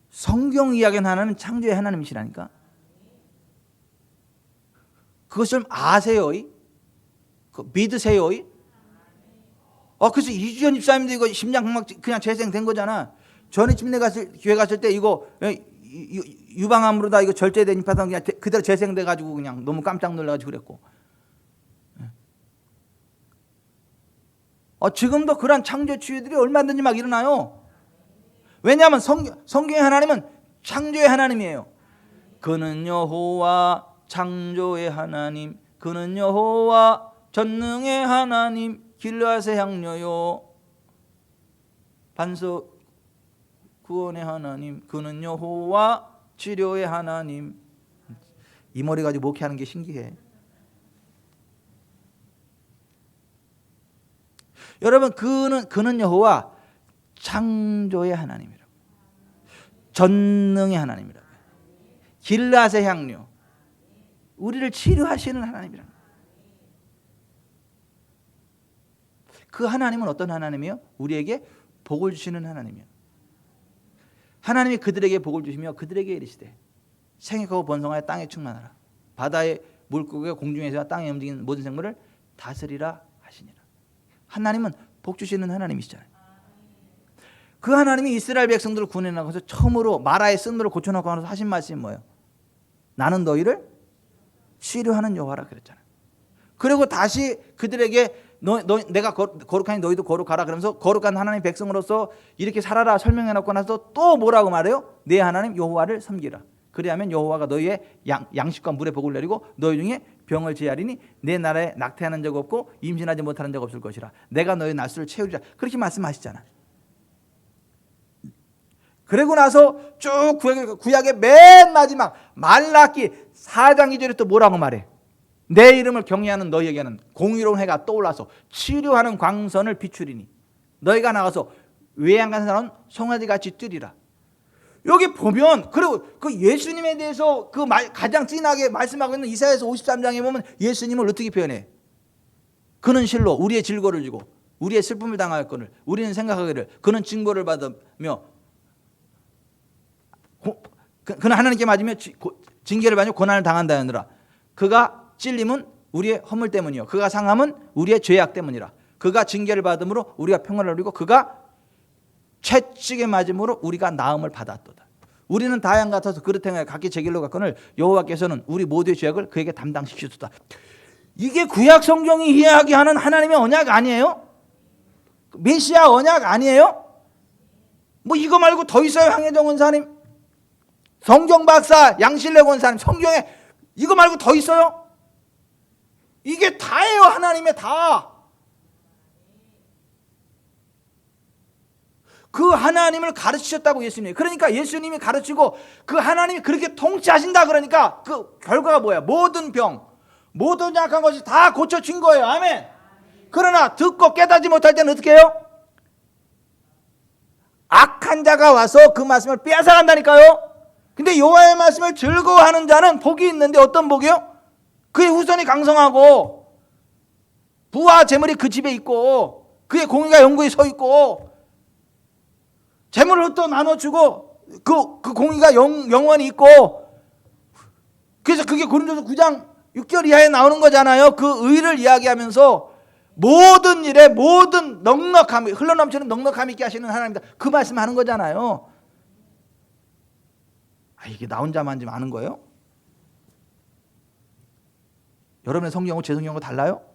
성경 이야기는 하나님은 창조의 하나님이시라니까. 그것을 아세요? 믿으세요? 그래서 이주연 집사님도 이거 심장막막 그냥 재생된 거잖아. 전에 교회 갔을 때 이거 유방암으로 다 이거 절제된 임파선 그냥 그대로 재생돼 가지고 그냥 너무 깜짝 놀라가지고 그랬고. 지금도 그런 창조 치유들이 얼마든지 막 일어나요. 왜냐하면 성경의 하나님은 창조의 하나님이에요. 그는 여호와 창조의 하나님, 그는 여호와 전능의 하나님, 길르앗의 향료요 반석 구원의 하나님, 그는 여호와 치료의 하나님. 이 머리 가지고 목회하는 게 신기해. 여러분 그는 여호와 창조의 하나님이라고, 전능의 하나님이라고, 길르앗의 향료, 우리를 치료하시는 하나님이라고. 그 하나님은 어떤 하나님이요? 우리에게 복을 주시는 하나님이요. 하나님이 그들에게 복을 주시며 그들에게 이르시되 생육하고 번성하여 땅에 충만하라. 바다의 물고기와 공중에서 땅에 움직이는 모든 생물을 다스리라 하시니라. 하나님은 복 주시는 하나님이시잖아요. 그 하나님이 이스라엘 백성들을 구원해나가서 처음으로 마라의 쓴물을 고쳐놓고 나서 하신 말씀이 뭐예요? 나는 너희를 치료하는 여호와라 그랬잖아요. 그리고 다시 그들에게 내가 거룩하니 너희도 거룩하라 그러면서 거룩한 하나님 백성으로서 이렇게 살아라 설명해놓고 나서 또 뭐라고 말해요? 내 하나님 여호와를 섬기라. 그리하면 여호와가 너희의 양식과 물의 복을 내리고 너희 중에 병을 제하리니 내 나라에 낙태하는 적 없고 임신하지 못하는 적 없을 것이라. 내가 너희 날수를 채우리라. 그렇게 말씀하시잖아. 그리고 나서 쭉 구약의 맨 마지막 말라기 4장 2절에 또 뭐라고 말해? 내 이름을 경외하는 너희에게는 공의로운 해가 떠올라서 치료하는 광선을 비추리니 너희가 나가서 외양 가는 사람은 송아지같이 뛰리라. 여기 보면, 그리고 그 예수님에 대해서 가장 진하게 말씀하고 있는 이사야서 53장에 보면 예수님을 어떻게 표현해? 그는 실로 우리의 질고를 지고 우리의 슬픔을 당할 것을 우리는 생각하기를 그는 징벌을 받으며 그는 하나님께 맞으며 징계를 받으며 고난을 당한다 하느라. 그가 찔림은 우리의 허물 때문이요 그가 상함은 우리의 죄악 때문이라. 그가 징계를 받음으로 우리가 평안을 누리고 그가 채찍에 맞음으로 우리가 나음을 받았도다. 우리는 다 양 같아서 그릇 행하여 각기 제 길로 갔거늘 여호와께서는 우리 모두의 죄악을 그에게 담당시키셨다. 이게 구약 성경이 이야기하는 하나님의 언약 아니에요? 메시아 언약 아니에요? 뭐 이거 말고 더 있어요? 황혜정 원사님, 성경 박사 양실래 원사님, 성경에 이거 말고 더 있어요? 이게 다예요. 하나님의 다. 그 하나님을 가르치셨다고 예수님이. 그러니까 예수님이 가르치고 그 하나님이 그렇게 통치하신다 그러니까 그 결과가 뭐야? 모든 병, 모든 약한 것이 다 고쳐진 거예요. 아멘. 그러나 듣고 깨닫지 못할 때는 어떻게 해요? 악한 자가 와서 그 말씀을 빼앗아간다니까요. 근데 여호와의 말씀을 즐거워하는 자는 복이 있는데 어떤 복이요? 그의 후손이 강성하고 부와 재물이 그 집에 있고 그의 공의가 영구히 서 있고 재물을 또 나눠주고 그 공의가 영원히 있고. 그래서 그게 고린도서 9장 6절 이하에 나오는 거잖아요. 그 의를 이야기하면서 모든 일에 모든 넉넉함이 흘러넘치는 넉넉함이 있게 하시는 하나님이다. 그 말씀하는 거잖아요. 이게 나 혼자만 좀 아는 거예요? 여러분의 성경하고 제 성경하고 달라요?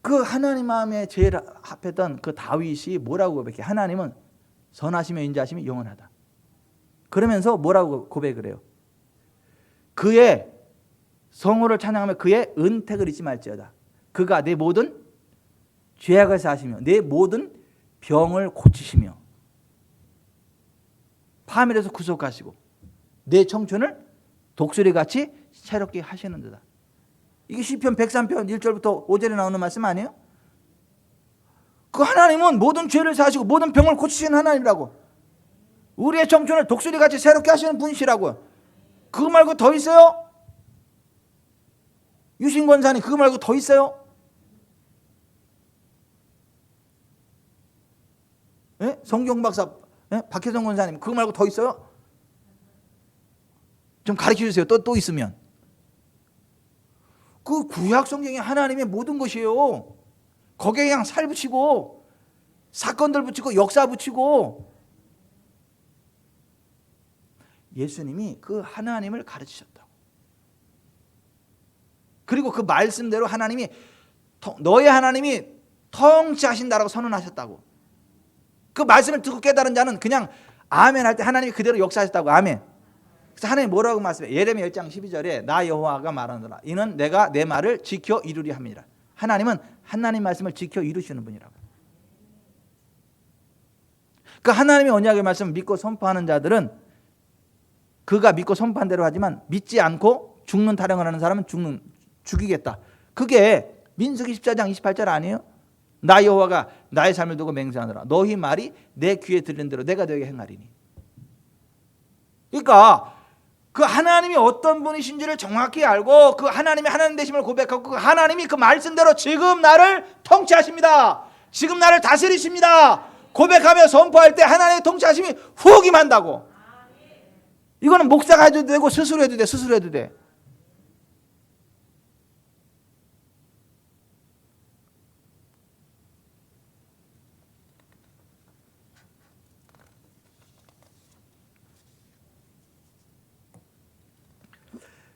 그 하나님 마음에 제일 합했던 그 다윗이 뭐라고 고백해? 하나님은 선하시며 인자하심이 영원하다. 그러면서 뭐라고 고백을 해요? 그의 성호를 찬양하며 그의 은택을 잊지 말지어다. 그가 내 모든 죄악을 사하시며 내 모든 병을 고치시며 파멸에서 구속하시고 내 청춘을 독수리같이 새롭게 하시는 데다. 이게 시편 103편 1절부터 5절에 나오는 말씀 아니에요? 그 하나님은 모든 죄를 사하시고 모든 병을 고치시는 하나님이라고. 우리의 청춘을 독수리같이 새롭게 하시는 분이시라고요. 그거 말고 더 있어요? 유신 권사님, 그거 말고 더 있어요? 예? 성경 박사, 예? 박혜성 권사님, 그거 말고 더 있어요? 좀 가르쳐 주세요. 또 있으면. 그 구약 성경이 하나님의 모든 것이에요. 거기에 그냥 살 붙이고 사건들 붙이고 역사 붙이고. 예수님이 그 하나님을 가르치셨다고. 그리고 그 말씀대로 하나님이 너의 하나님이 통치하신다라고 선언하셨다고. 그 말씀을 듣고 깨달은 자는 그냥 아멘 할 때 하나님이 그대로 역사하셨다고. 아멘. 그래서 하나님 뭐라고 말씀해? 예레미야 1장 12절에 나 여호와가 말하노라 이는 내가 내 말을 지켜 이루리 함이라. 하나님은 하나님 말씀을 지켜 이루시는 분이라고. 그 하나님의 언약의 말씀을 믿고 선포하는 자들은 그가 믿고 선포한 대로 하지만 믿지 않고 죽는 타령을 하는 사람은 죽이겠다. 그게 민수기 14장 28절 아니에요? 나 여호와가 나의 삶을 두고 맹세하노라 너희 말이 내 귀에 들리는 대로 내가 너에게 행하리니. 그러니까 그 하나님이 어떤 분이신지를 정확히 알고 그 하나님의 하나님 되심을 고백하고 그 하나님이 그 말씀대로 지금 나를 통치하십니다. 지금 나를 다스리십니다. 고백하며 선포할 때 하나님의 통치하심이 훅 임한다고. 이거는 목사가 해도 되고 스스로 해도 돼. 스스로 해도 돼.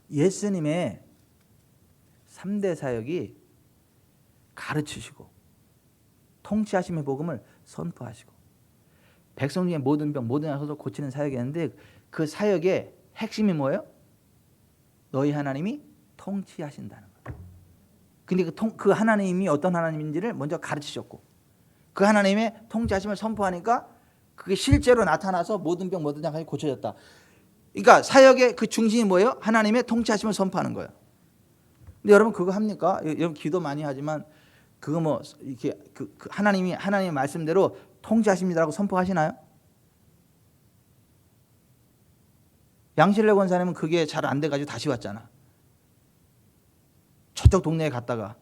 예수님의 3대 사역이 가르치시고 통치하심의 복음을 선포하시고 백성 중에 모든 병 모든 약을 고치는 사역이었는데 그 사역의 핵심이 뭐예요? 너희 하나님이 통치하신다는 거예요. 근데 그 하나님이 어떤 하나님인지를 먼저 가르치셨고 그 하나님의 통치하심을 선포하니까 그게 실제로 나타나서 모든 병 모든 장까지 고쳐졌다. 그러니까 사역의 그 중심이 뭐예요? 하나님의 통치하심을 선포하는 거예요. 근데 여러분 그거 합니까? 여러분 기도 많이 하지만 그거 뭐 이렇게 그 하나님의 말씀대로 통치하십니다라고 선포하시나요? 양실래 권사님은 그게 잘 안 돼가지고 다시 왔잖아. 저쪽 동네에 갔다가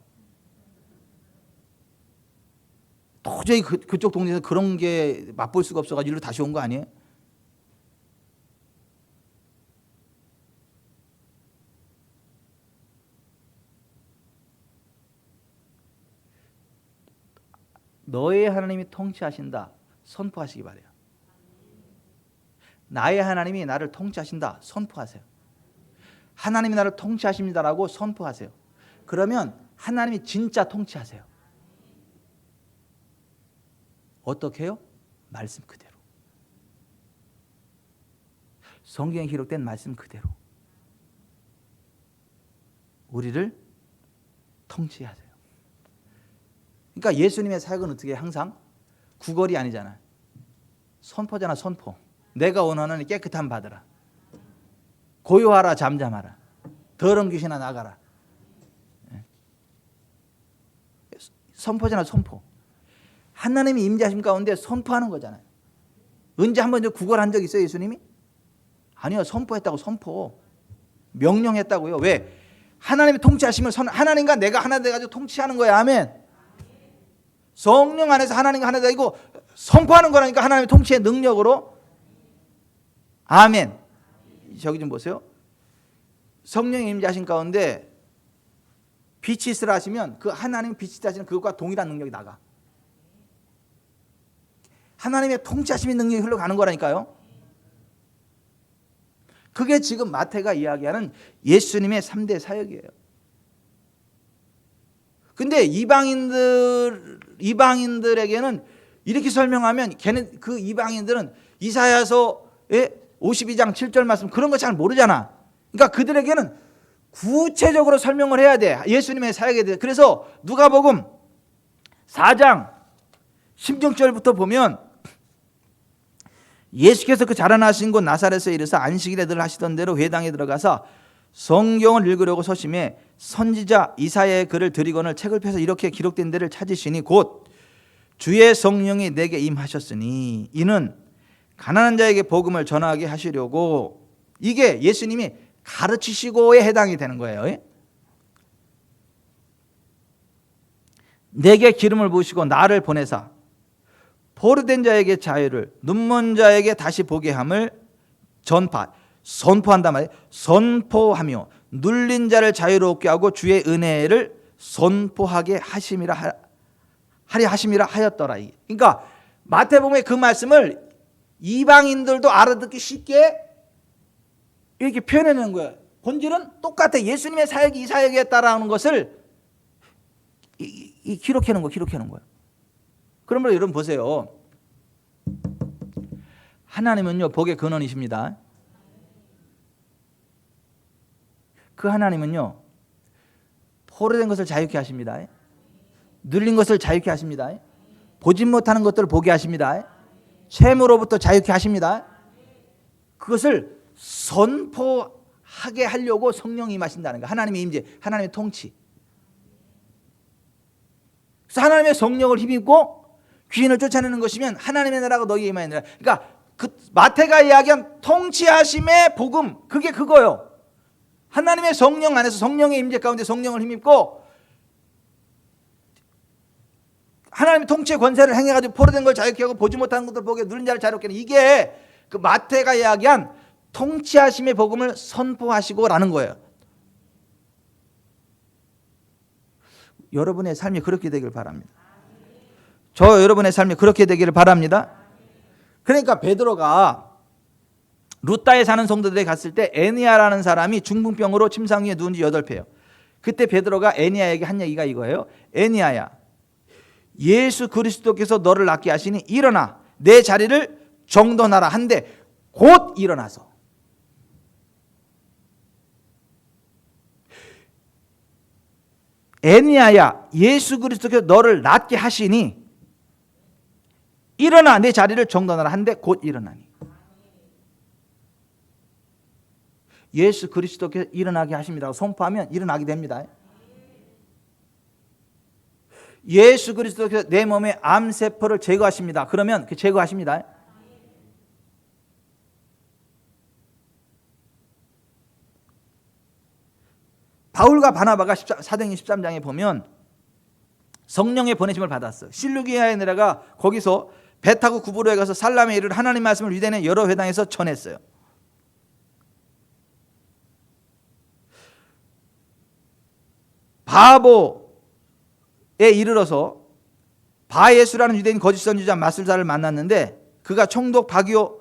도저히 그쪽 동네에서 그런 게 맛볼 수가 없어가지고 일로 다시 온 거 아니에요? 너의 하나님이 통치하신다 선포하시기 바래요. 나의 하나님이 나를 통치하신다 선포하세요. 하나님이 나를 통치하십니다라고 선포하세요. 그러면 하나님이 진짜 통치하세요. 어떻게 해요? 말씀 그대로. 성경에 기록된 말씀 그대로 우리를 통치하세요. 그러니까 예수님의 사역은 어떻게 해요? 항상 구걸이 아니잖아. 선포잖아. 선포. 내가 원하는 깨끗함 받으라. 고요하라 잠잠하라. 더러운 귀신아 나가라. 선포잖아. 선포. 하나님이 임재하심 가운데 선포하는 거잖아요. 언제 한번 구걸한 적 있어요 예수님이? 아니요. 선포했다고. 선포. 명령했다고요. 왜? 하나님이 통치하시면 하나님과 내가 하나 돼가지고 통치하는 거야. 아멘. 성령 안에서 하나님과 하나 되고 선포하는 거라니까 하나님의 통치의 능력으로. 아멘. 저기 좀 보세요. 성령의 임재하신 가운데 빛이 있으라 하시면 그 하나님 빛이 있다 하시는 그것과 동일한 능력이 나가. 하나님의 통치하심의 능력이 흘러가는 거라니까요. 그게 지금 마태가 이야기하는 예수님의 3대 사역이에요. 근데 이방인들에게는 이렇게 설명하면 걔는 그 이방인들은 이사야서의 52장 7절 말씀 그런 거 잘 모르잖아. 그러니까 그들에게는 구체적으로 설명을 해야 돼. 예수님의 사역에 대해. 그래서 누가복음 4장 16절부터 보면 예수께서 그 자라나신 곳 나사렛에 이르사 안식일에 늘 하시던 대로 회당에 들어가서 성경을 읽으려고 서심해 선지자 이사야의 글을 드리거늘 책을 펴서 이렇게 기록된 데를 찾으시니 곧 주의 성령이 내게 임하셨으니 이는 가난한 자에게 복음을 전하게 하시려고. 이게 예수님이 가르치시고에 해당이 되는 거예요. 내게 기름을 부으시고 나를 보내사 포로된 자에게 자유를 눈먼 자에게 다시 보게 함을 선포한단 말이에요. 선포하며 눌린 자를 자유롭게 하고 주의 은혜를 선포하게 하심이라 하였더라. 그러니까 마태복음의 그 말씀을 이방인들도 알아듣기 쉽게 이렇게 표현해낸 거예요. 본질은 똑같아. 예수님의 사역이 이 사역이었다라는 것을 기록해놓은 거예요. 그러므로 여러분 보세요. 하나님은요 복의 근원이십니다. 그 하나님은요 포로된 것을 자유케 하십니다. 눌린 것을 자유케 하십니다. 보지 못하는 것들을 보게 하십니다. 쇠무로부터 자유케 하십니다. 그것을 선포하게 하려고 성령이 임하신다는 거예요. 하나님의 임재, 하나님의 통치. 그래서 하나님의 성령을 힘입고 귀인을 쫓아내는 것이면 하나님의 나라가 너희에 임하느니라. 그러니까 그 마태가 이야기한 통치하심의 복음, 그게 그거예요. 하나님의 성령 안에서 성령의 임재 가운데 성령을 힘입고 하나님의 통치의 권세를 행해가지고 포로된 걸 자유케 하고 보지 못하는 것들 보게 누른 자를 자유롭게 하는, 이게 그 마태가 이야기한 통치하심의 복음을 선포하시고라는 거예요. 여러분의 삶이 그렇게 되길 바랍니다. 저 여러분의 삶이 그렇게 되기를 바랍니다. 그러니까 베드로가 루따에 사는 성도들에 갔을 때 애니아라는 사람이 중풍병으로 침상 위에 누운 지 8회예요. 그때 베드로가 애니아에게 한 얘기가 이거예요. 애니아야, 예수 그리스도께서 너를 낫게 하시니 일어나 내 자리를 정돈하라 한데 곧 일어나서. 에니야야, 예수 그리스도께서 너를 낫게 하시니 일어나 내 자리를 정돈하라 한데 곧 일어나니. 예수 그리스도께서 일어나게 하십니다라고 선포하면 일어나게 됩니다. 예수 그리스도께서 내 몸의 암세포를 제거하십니다. 그러면 그 제거하십니다. 바울과 바나바가 사도행전 13장에 보면 성령의 보내심을 받았어. 실루기아에 내려가 거기서 배 타고 구브로에 가서 살람에 이르러 하나님 말씀을 유대인의 여러 회당에서 전했어요. 바보에 이르러서 바예수라는 유대인 거짓 선지자 마술사를 만났는데 그가 총독 바기오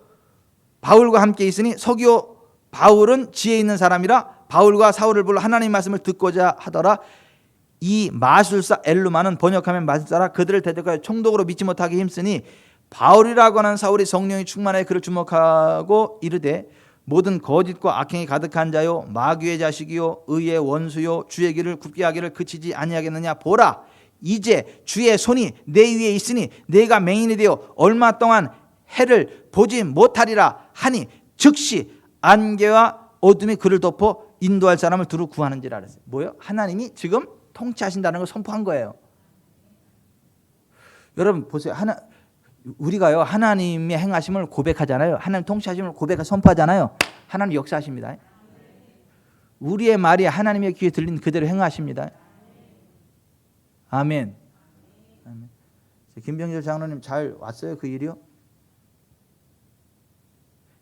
바울과 함께 있으니 서기오 바울은 지혜 있는 사람이라 바울과 사울을 불러 하나님 말씀을 듣고자 하더라. 이 마술사 엘루마는 번역하면 마술사라 그들을 대적하여 총독으로 믿지 못하게 힘쓰니 바울이라고 하는 사울이 성령이 충만하여 그를 주목하고 이르되 모든 거짓과 악행이 가득한 자요 마귀의 자식이요 의의 원수요 주의 길을 굽게 하기를 그치지 아니하겠느냐. 보라 이제 주의 손이 내 위에 있으니 내가 맹인이 되어 얼마 동안 해를 보지 못하리라 하니 즉시 안개와 어둠이 그를 덮어 인도할 사람을 두루 구하는지라 그랬어요. 뭐예요? 하나님이 지금 통치하신다는 걸 선포한 거예요. 여러분 보세요. 우리가요 하나님의 행하심을 고백하잖아요. 하나님 통치하심을 고백해 선포하잖아요. 하나님 역사하십니다. 우리의 말이 하나님의 귀에 들린 그대로 행하십니다. 아멘. 아멘. 김병철 장로님 잘 왔어요? 그 일이요?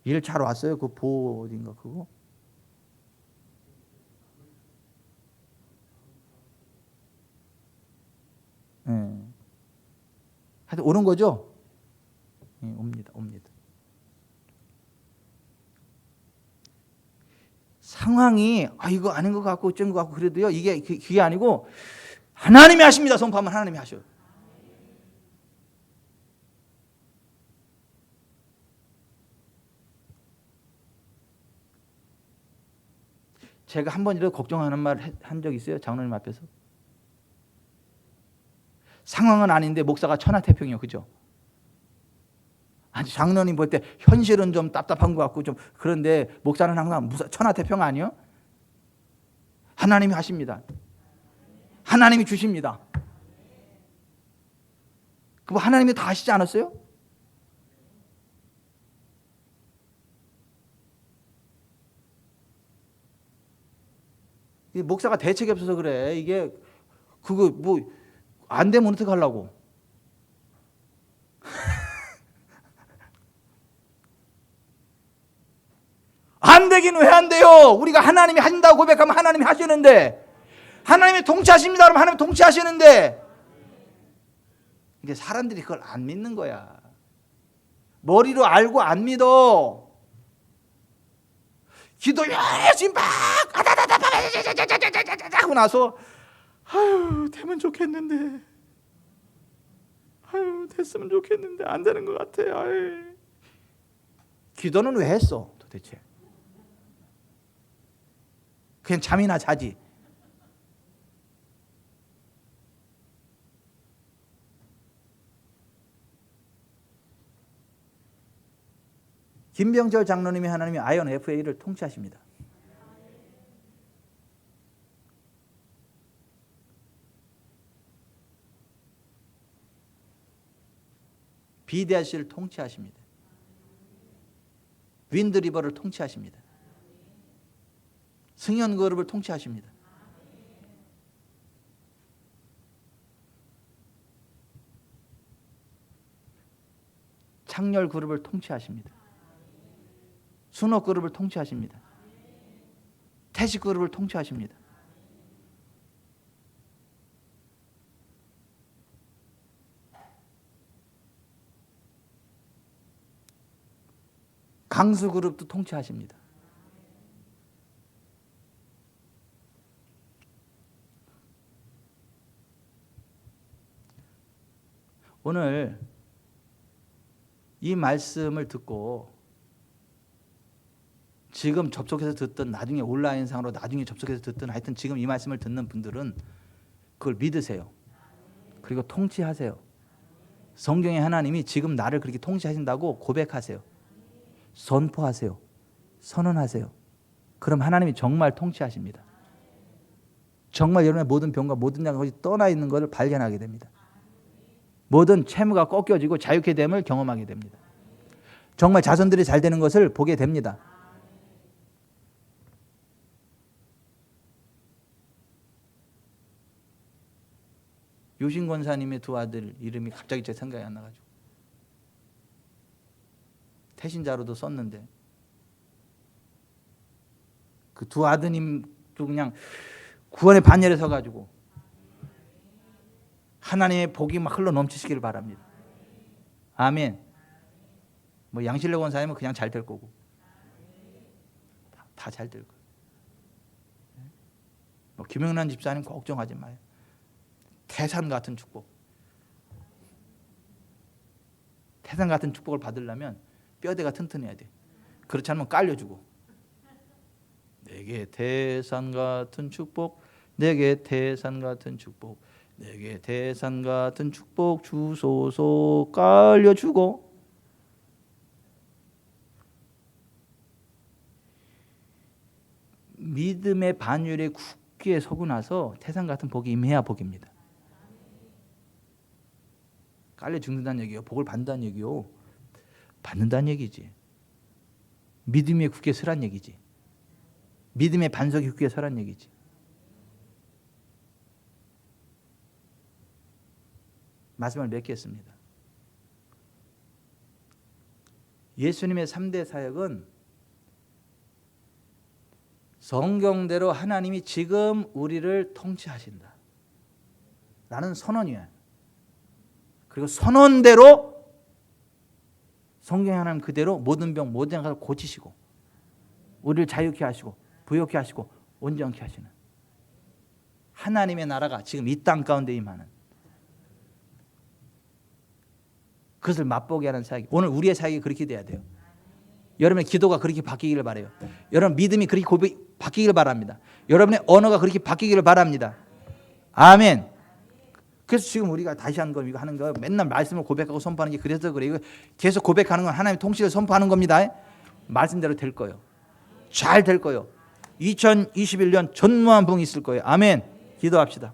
일 잘 왔어요? 그 보호인가 그거? 네. 하여튼 오는 거죠? 네, 옵니다. 상황이 이거 아닌 것 같고 어쩐 것 같고 그래도요 이게 그게 아니고 하나님이 하십니다. 선포하면 하나님이 하셔요. 제가 한 번이라도 걱정하는 말 한 적 있어요? 장로님 앞에서? 상황은 아닌데 목사가 천하태평이요. 그죠? 아니 장로님 볼 때 현실은 좀 답답한 것 같고 좀 그런데 목사는 항상 천하태평 아니요? 하나님이 하십니다. 하나님이 주십니다. 그거 하나님이 다 하시지 않았어요? 목사가 대책이 없어서 그래. 이게 그거 뭐 안 되면 어떻게 하려고? 안 되긴 왜 안 돼요? 우리가 하나님이 하신다고 고백하면 하나님이 하시는데 하나님이 통치하십니다 그러면 하나님이 통치하시는데 이게 사람들이 그걸 안 믿는 거야. 머리로 알고 안 믿어. 기도 열심히 막 하고 나서 아유 되면 좋겠는데 아유 됐으면 좋겠는데 안 되는 것 같아. 아유. 기도는 왜 했어 도대체? 그냥 잠이나 자지. 김병철 장로님이 하나님이 아이언 FA를 통치하십니다. BDRC를 통치하십니다. 윈드리버를 통치하십니다. 승연그룹을 통치하십니다. 창렬그룹을 통치하십니다. 순옥그룹을 통치하십니다. 태식그룹을 통치하십니다. 강수그룹도 통치하십니다. 오늘 이 말씀을 듣고 지금 접속해서 듣든 나중에 온라인상으로 나중에 접속해서 듣든 하여튼 지금 이 말씀을 듣는 분들은 그걸 믿으세요. 그리고 통치하세요. 성경의 하나님이 지금 나를 그렇게 통치하신다고 고백하세요. 선포하세요. 선언하세요. 그럼 하나님이 정말 통치하십니다. 정말 여러분의 모든 병과 모든 장애가 떠나 있는 것을 발견하게 됩니다. 모든 채무가 꺾여지고 자유케 됨을 경험하게 됩니다. 정말 자손들이 잘 되는 것을 보게 됩니다. 요신 권사님의 두 아들 이름이 갑자기 제 생각이 안 나가지고 태신자로도 썼는데 그 두 아드님도 그냥 구원의 반열에 서가지고 하나님의 복이 막 흘러 넘치시기를 바랍니다. 아멘. 뭐 양실래 권사님은 그냥 잘 될 거고 다 잘 될 거예요. 뭐 김영란 집사님 걱정하지 마요. 태산 같은 축복. 태산 같은 축복을 받으려면 뼈대가 튼튼해야 돼. 그렇지 않으면 깔려주고. 내게 태산 같은 축복, 내게 태산 같은 축복, 내게 태산 같은 축복 주소서 깔려주고. 믿음의 반열에 굳게 서고 나서 태산 같은 복이 임해야 복입니다. 깔려 죽는다는 얘기요. 복을 받는다는 얘기요. 받는다는 얘기지. 믿음에 굳게 서란 얘기지. 믿음의 반석이 굳게 서란 얘기지. 말씀을 맺겠습니다. 예수님의 3대 사역은 성경대로 하나님이 지금 우리를 통치하신다 라는 선언이에요. 그리고 선언대로 성경 하나님 그대로 모든 병 모든 것을 고치시고 우리를 자유케 하시고 부욕케 하시고 온전케 하시는 하나님의 나라가 지금 이 땅 가운데 임하는 그것을 맛보게 하는 사역이 오늘 우리의 사역이 그렇게 돼야 돼요. 여러분의 기도가 그렇게 바뀌기를 바라요. 여러분 믿음이 그렇게 바뀌기를 바랍니다. 여러분의 언어가 그렇게 바뀌기를 바랍니다. 아멘. 그래서 지금 우리가 다시 하는 거 이거 하는 거 맨날 말씀을 고백하고 선포하는 게 그래서 그래요. 계속 고백하는 건 하나님의 통치를 선포하는 겁니다. 말씀대로 될 거예요. 잘 될 거예요. 2021년 전무한 부흥이 있을 거예요. 아멘. 기도합시다.